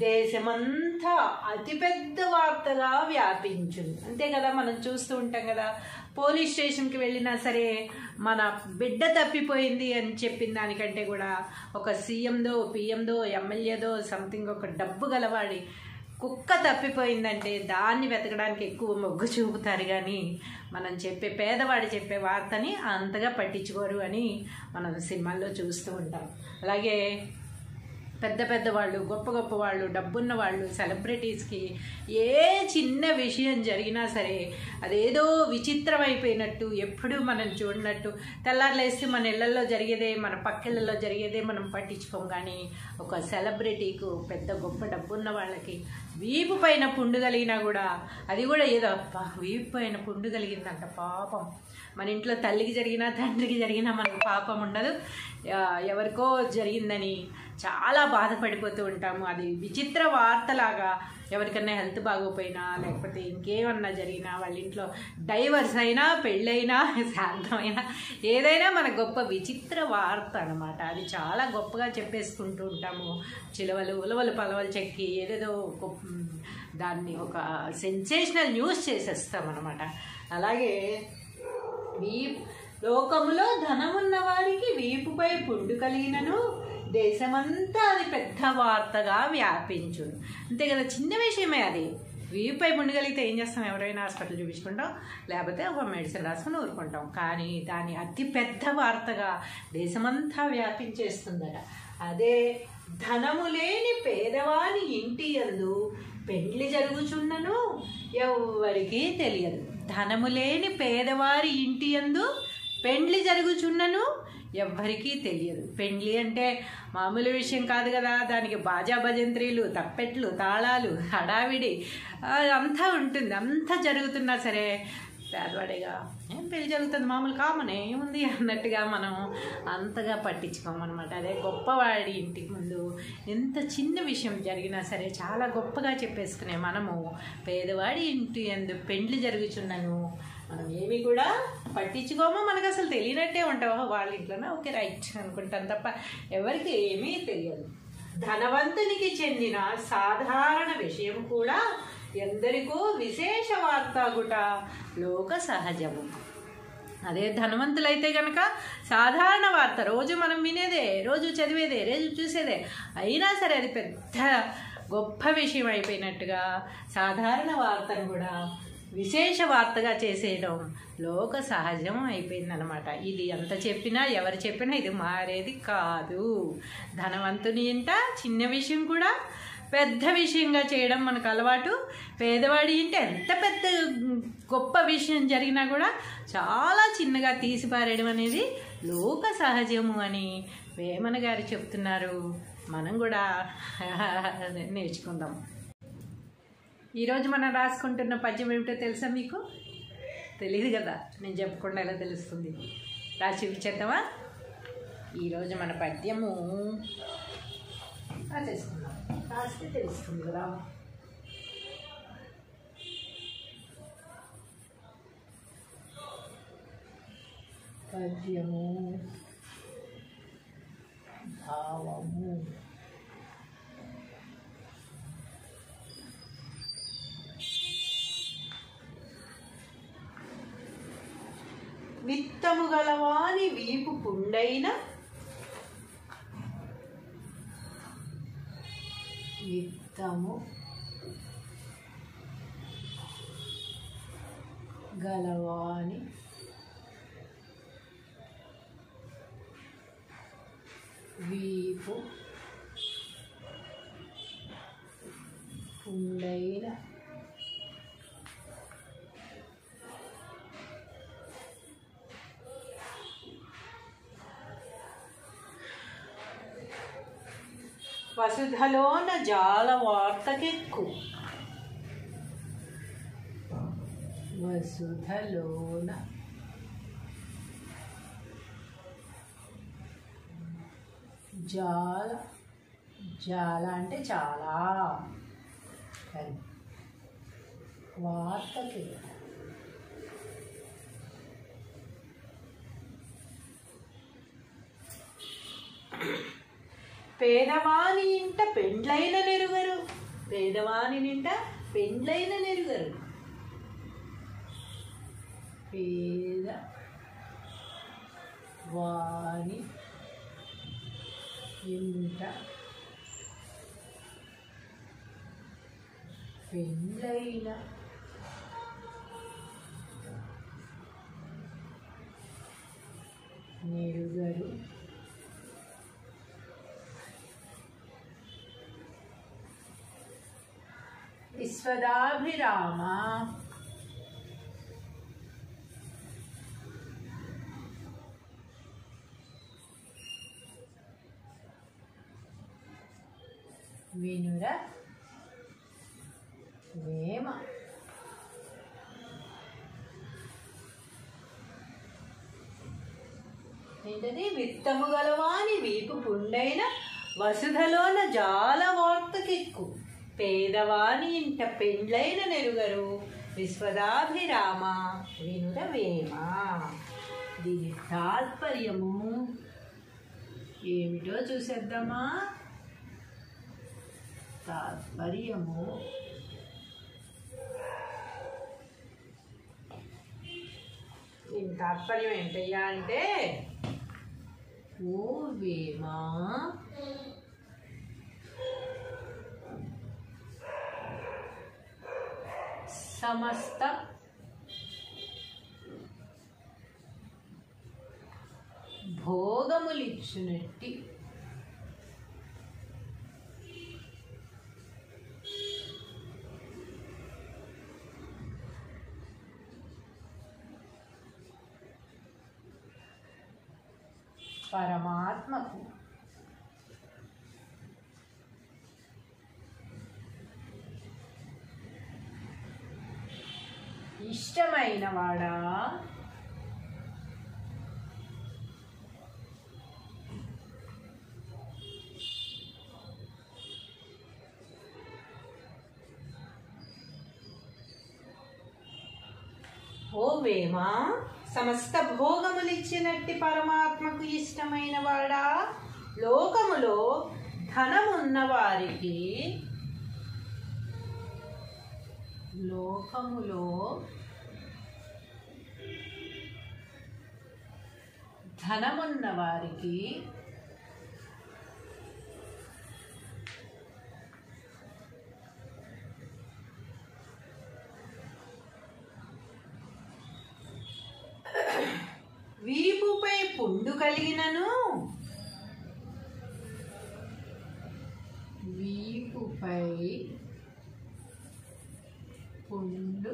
దేశమంతా అతిపెద్ద వార్తగా వ్యాపించును. అంతే కదా, మనం చూస్తూ ఉంటాం కదా. పోలీస్ స్టేషన్కి వెళ్ళినా సరే మన బిడ్డ తప్పిపోయింది అని చెప్పిన దానికంటే కూడా ఒక సీఎందో పిఎందో ఎమ్మెల్యేదో సంథింగ్ ఒక డబ్బు గలవాడి కుక్క తప్పిపోయిందంటే దాన్ని వెతకడానికి ఎక్కువ మొగ్గు చూపుతారు, కానీ మనం చెప్పే పేదవాడు చెప్పే వార్తని అంతగా పట్టించుకోరు అని మనం సినిమాల్లో చూస్తూ ఉంటాం. అలాగే పెద్ద పెద్ద వాళ్ళు, గొప్ప గొప్ప వాళ్ళు, డబ్బున్న వాళ్ళు, సెలబ్రిటీస్కి ఏ చిన్న విషయం జరిగినా సరే అదేదో విచిత్రమైపోయినట్టు, ఎప్పుడూ మనం చూడనట్టు, తెల్లారులేస్తే మన ఇళ్లలో జరిగేదే, మన పక్కిళ్ళలో జరిగేదే మనం పట్టించుకోం. కానీ ఒక సెలబ్రిటీకు, పెద్ద గొప్ప డబ్బున్న వాళ్ళకి వీపు పైన పుండు కలిగినా కూడా అది కూడా ఏదో వీపు పైన పుండు కలిగిందంట పాపం. మన ఇంట్లో తల్లికి జరిగినా తండ్రికి జరిగినా మనకు పాపం ఉండదు, ఎవరికో జరిగిందని చాలా బాధపడిపోతూ ఉంటాము. అది విచిత్ర వార్తలాగా ఎవరికన్నా హెల్త్ బాగోపోయినా లేకపోతే ఇంకేమన్నా జరిగినా, వాళ్ళ ఇంట్లో డైవర్స్ అయినా, పెళ్ళైనా, శాంతమైనా, ఏదైనా మన గొప్ప విచిత్ర వార్త అనమాట. అది చాలా గొప్పగా చెప్పేసుకుంటూ ఉంటాము. చిలవలు ఉలవలు పలవలు చెక్కి ఏదేదో దాన్ని ఒక సెన్సేషనల్ న్యూస్ చేసేస్తాం అనమాట. అలాగే లోకములో ధనమున్న వారికి వీపుపై పుండు కలిగినను దేశమంతా అది పెద్ద వార్తగా వ్యాపించును. అంతే కదా, చిన్న విషయమే అది. వీపుపై పుండు కలిగితే ఏం చేస్తాం? ఎవరైనా హాస్పిటల్ చూపించుకుంటాం, లేకపోతే ఒక మెడిసిన్ రాసుకుని ఊరుకుంటాం. కానీ దాని అతి పెద్ద వార్తగా దేశమంతా వ్యాపించేస్తుందట. అదే ధనము లేని పేదవాని ఇంటి యందు పెండ్లి జరుగుచున్నను ఎవ్వరికీ తెలియదు. ధనము లేని పేదవారి ఇంటి యందు పెండ్లి జరుగుచున్నను ఎవ్వరికీ తెలియదు. పెండ్లి అంటే మామూలు విషయం కాదు కదా, దానికి బాజా భజంత్రీలు, తప్పెట్లు, తాళాలు, హడావిడి అంతా ఉంటుంది. అంతా జరుగుతున్నా సరే పేదవాడిగా ఏం పెళ్లి జరుగుతుంది, మామూలు కామనే ఏముంది అన్నట్టుగా మనం అంతగా పట్టించుకోమన్నమాట. అదే గొప్పవాడి ఇంటికి ముందు ఎంత చిన్న విషయం జరిగినా సరే చాలా గొప్పగా చెప్పేసుకునే మనము పేదవాడి ఇంటి యందు పెండ్లి జరుగుచున్నను మనం ఏమి కూడా పట్టించుకోమో, మనకు అసలు తెలియనట్టే ఉంటావో, వాళ్ళ ఇంట్లోనే ఓకే రైట్ అనుకుంటాం తప్ప ఎవరికి ఏమీ తెలియదు. ధనవంతునికి చెందిన సాధారణ విషయం కూడా ఎందరికో విశేష వార్తాగుట లోక సహజము. అదే ధనవంతులైతే కనుక సాధారణ వార్త రోజు మనం వినేదే, రోజు చదివేదే, రోజు చూసేదే, అయినా సరే అది పెద్ద గొప్ప విషయం అయిపోయినట్టుగా సాధారణ వార్తను కూడా విశేష వార్తగా చేసేయడం లోక సహజం అయిపోయిందనమాట. ఇది ఎంత చెప్పినా ఎవరు చెప్పినా ఇది మారేది కాదు. ధనవంతుని ఇంట చిన్న విషయం కూడా పెద్ద విషయంగా చేయడం మనకు అలవాటు. పేదవాడి ఇంట ఎంత పెద్ద గొప్ప విషయం జరిగినా కూడా చాలా చిన్నగా తీసిపారేయడం అనేది లోక సహజము అని వేమన గారు చెప్తున్నారు. మనం కూడా నేర్చుకుందాం. ఈరోజు మనం రాసుకుంటున్న పద్యం ఏమిటో తెలుసా మీకు? తెలియదు కదా, నేను చెప్పకుండా ఎలా తెలుస్తుంది? రాసి చూపించేద్దామా? ఈరోజు మన పద్యము రాసేసుకుందాం. రాస్తే తెలుస్తుంది కదా. పద్యము భావము. విత్తము గలవాని వీపు పుండైన, విత్తము గలవాని వీపు పుండైన, వసుధలోన జాల వార్తకెక్కు. వసుధలోన జాల, జాల అంటే చాలా, వార్తకెక్కు పేదవాని ఇంట పెండ్లైన నెరుగరు. పేదవాని నింట పెండ్లైన నెరుగరు. పేదవాని ఇంట పెండ్లైన నెరుగరు. విశ్వదాభిరామ వినుర వేమ. ఏంటది? విత్తము గలవాని వీపు పుండైన, వసుధలోన జాల వార్తకెక్కు. పేదవాని ఇంట పెండ్లైన నెరుగరు. విశ్వదాభిరామ వినుర వేమ. దీని తాత్పర్యము ఏమిటో చూసేద్దామా? తాత్పర్యము దీని తాత్పర్యం ఏంటయ్యా అంటే, ఓ వేమ, సమస్త భోగములిచ్చునట్టి పరమాత్మకు ఇష్టమైన వాడా ఓ వేమ, సమస్త భోగములిచ్చినట్టి పరమాత్మకు ఇష్టమైన వాడా, లోకములో ధనమున్న వారికి, లోకములో ధనమున్న వారికి పుండు కలిగినను వీపుపై పుండు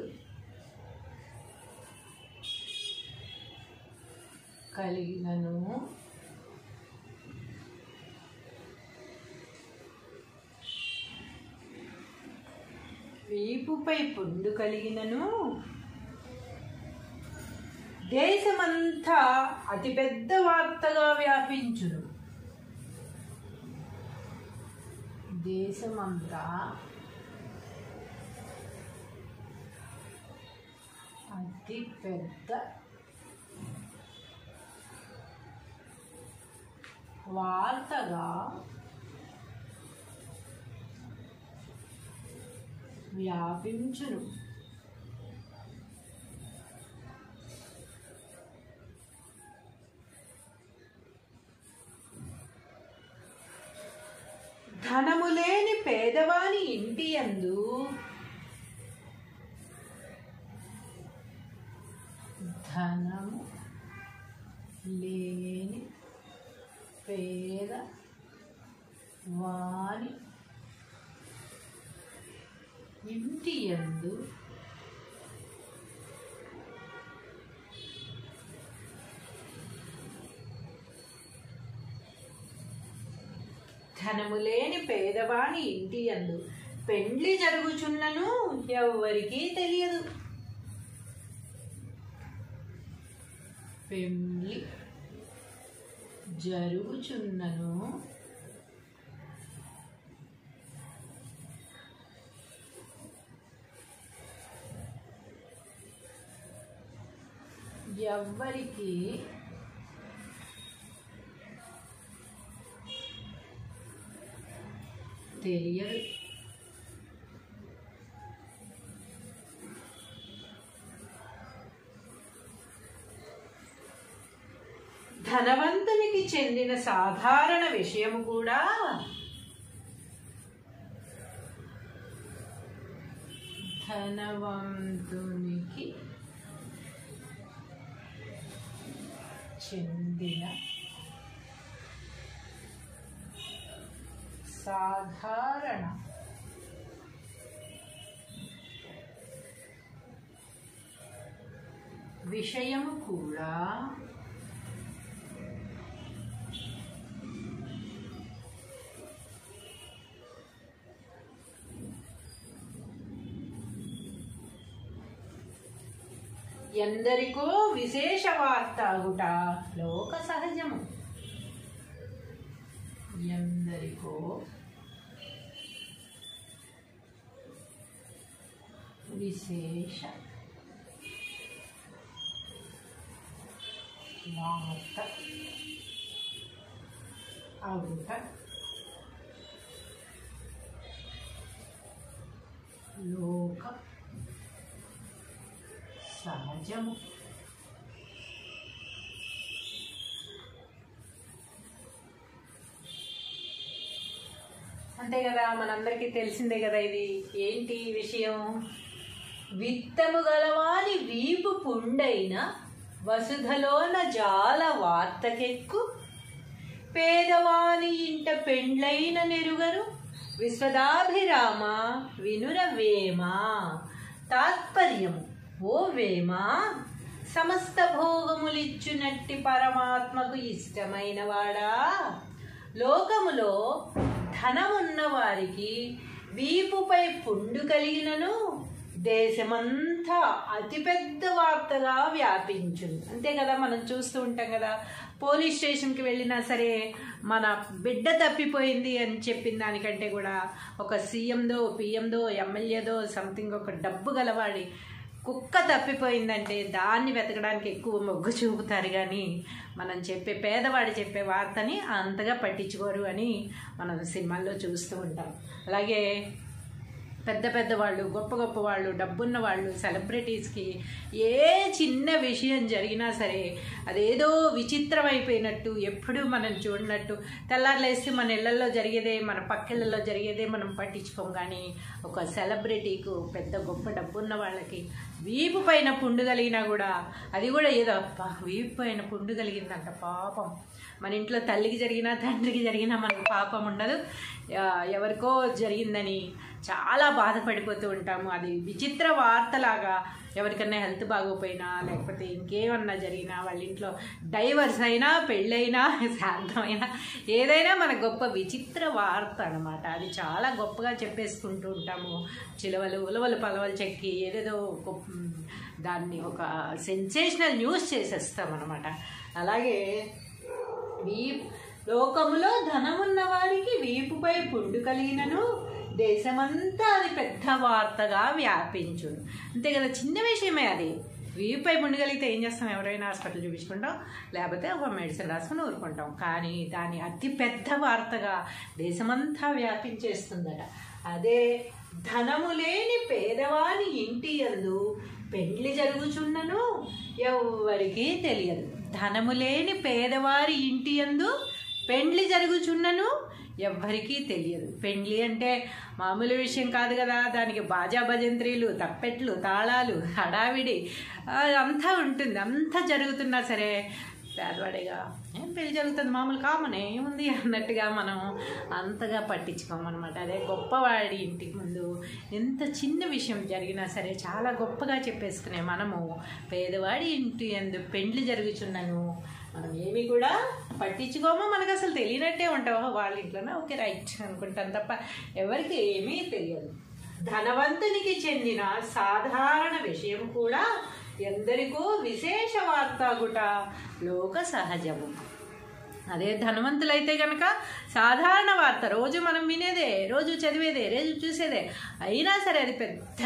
కలిగినను వీపుపై పుండు కలిగినను దేశమంతా అతిపెద్ద వార్తగా వ్యాపించును. దేశమంతా అతిపెద్ద వార్తగా వ్యాపించును. ధనము లేని పేదవాని ఇంటి యందు ధనము లేని పేదవాని ఇంటి యందు ధనము లేని పేదవాని ఇంటి యందు పెండ్లి జరుగుచున్నను ఎవ్వరికీ తెలియదు. పెండ్లి జరుగుచున్నను ఎవ్వరికి తెలియదు. ధనవంతునికి చెందిన సాధారణ విషయము కూడా ధనవంతునికి చెందిన సాధారణ విషయము కూడా ఎందరికో విశేష వార్త అగుట లోక సహజము. ఎందరికో విశేష వార్త అగుట లోక సహజము. అంతే కదా, మనందరికీ తెలిసిందే కదా. ఇది ఏంటి విషయం? విత్తము గలవాని వీపు పుండైన వసుధలోన జాల వార్తకెక్కు పేదవాని ఇంట పెండ్లైన నెరుగరు విశ్వదాభిరామ వినురవేమ. తాత్పర్యము: ఓ వేమ, సమస్త భోగములిచ్చునట్టి పరమాత్మకు ఇష్టమైన వాడా, లోకములో ధనమున్న వారికి వీపుపై పుండు కలిగినను దేశమంతా అతిపెద్ద వార్తగా వ్యాపించును. అంతే కదా, మనం చూస్తూ ఉంటాం కదా. పోలీస్ స్టేషన్కి వెళ్ళినా సరే మన బిడ్డ తప్పిపోయింది అని చెప్పిన దానికంటే కూడా ఒక సీఎందో, పిఎందో, ఎమ్మెల్యేదో సంథింగ్ ఒక డబ్బు గలవాడి కుక్క తప్పిపోయిందంటే దాన్ని వెతకడానికి ఎక్కువ మొగ్గు చూపుతారు, కానీ మనం చెప్పే పేదవాడు చెప్పే వార్తని అంతగా పట్టించుకోరు అని మనం సినిమాల్లో చూస్తూ ఉంటాం. అలాగే పెద్ద పెద్ద వాళ్ళు, గొప్ప గొప్ప వాళ్ళు, డబ్బున్న వాళ్ళు, సెలబ్రిటీస్కి ఏ చిన్న విషయం జరిగినా సరే అదేదో విచిత్రమైపోయినట్టు, ఎప్పుడూ మనం చూడనట్టు, తెల్లారులేస్తే మన ఇళ్లలో జరిగేదే, మన పక్కిళ్ళలో జరిగేదే మనం పట్టించుకోం. కానీ ఒక సెలబ్రిటీకు, పెద్ద గొప్ప డబ్బున్న వాళ్ళకి వీపు పైన పుండు కలిగినా కూడా అది కూడా ఏదో వీపు పైన పుండు కలిగిందంట పాపం. మన ఇంట్లో తల్లికి జరిగినా తండ్రికి జరిగినా మనకు పాపం ఉండదు, ఎవరికో జరిగిందని చాలా బాధపడిపోతూ ఉంటాము. అది విచిత్ర వార్తలాగా ఎవరికన్నా హెల్త్ బాగోపోయినా లేకపోతే ఇంకేమన్నా జరిగినా వాళ్ళ ఇంట్లో డైవర్స్ అయినా పెళ్ళైనా శాంతమైనా ఏదైనా మన గొప్ప విచిత్ర వార్త అనమాట. అది చాలా గొప్పగా చెప్పేసుకుంటూ ఉంటాము. చిలవలు ఉలవలు పలవలు చెక్కి ఏదేదో దాన్ని ఒక సెన్సేషనల్ న్యూస్ చేసేస్తాం అనమాట. అలాగే లోకములో ధనమున్న వారికి వీపుపై పుండు కలిగినను దేశమంతా అది పెద్ద వార్తగా వ్యాపించును. అంతే కదా, చిన్న విషయమే అది. వీపుపై పుండు కలిగితే ఏం చేస్తాం, ఎవరైనా హాస్పిటల్ చూపించుకుంటాం, లేకపోతే ఒక మెడిసిన్ రాసుకుని ఊరుకుంటాం. కానీ దాని అతి పెద్ద వార్తగా దేశమంతా వ్యాపించేస్తుందట. అదే ధనము లేని పేదవాని ఇంటి యందు పెండ్లి జరుగుచున్నను ఎవ్వరికీ తెలియదు. ధనము లేని పేదవారి ఇంటి యందు పెండ్లి జరుగుచున్నను ఎవ్వరికీ తెలియదు. పెండ్లి అంటే మామూలు విషయం కాదు కదా, దానికి బాజా భజంత్రీలు, తప్పెట్లు, తాళాలు, హడావిడి అంతా ఉంటుంది. అంతా జరుగుతున్నా సరే పేదవాడిగా పెళ్లి జరుగుతుంది, మామూలు కామనే ఏముంది అన్నట్టుగా మనం అంతగా పట్టించుకోమన్నమాట. అదే గొప్పవాడి ఇంటికి ముందు ఎంత చిన్న విషయం జరిగినా సరే చాలా గొప్పగా చెప్పేసుకునే మనము పేదవాడి ఇంటి యందు పెండ్లి జరుగుచున్నను మనం ఏమి కూడా పట్టించుకోమో, మనకు అసలు తెలియనట్టే ఉంటామో. వాళ్ళ ఇంట్లోనే ఓకే రైట్ అనుకుంటాం తప్ప ఎవరికి ఏమీ తెలియదు. ధనవంతునికి చెందిన సాధారణ విషయం కూడా ఎందరికో విశేష వార్తాగుట లోక సహజము. అదే ధనవంతులైతే కనుక సాధారణ వార్త రోజు మనం వినేదే, రోజు చదివేదే, రోజు చూసేదే, అయినా సరే అది పెద్ద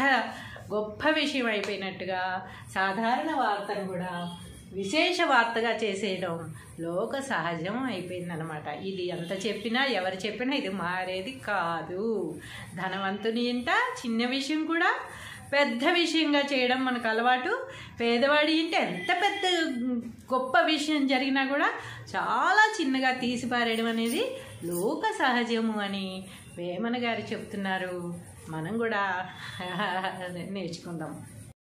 గొప్ప విషయం అయిపోయినట్టుగా సాధారణ వార్తను కూడా విశేష వార్తగా చేసేయడం లోక సహజం అయిపోయిందనమాట. ఇది ఎంత చెప్పినా ఎవరు చెప్పినా ఇది మారేది కాదు. ధనవంతుని ఇంట చిన్న విషయం కూడా పెద్ద విషయంగా చేయడం మనకు అలవాటు. పేదవాడి ఇంటి ఎంత పెద్ద గొప్ప విషయం జరిగినా కూడా చాలా చిన్నగా తీసిపారేయడం అనేది లోక సహజము అని వేమన గారు చెప్తున్నారు. మనం కూడా నేర్చుకుందాం.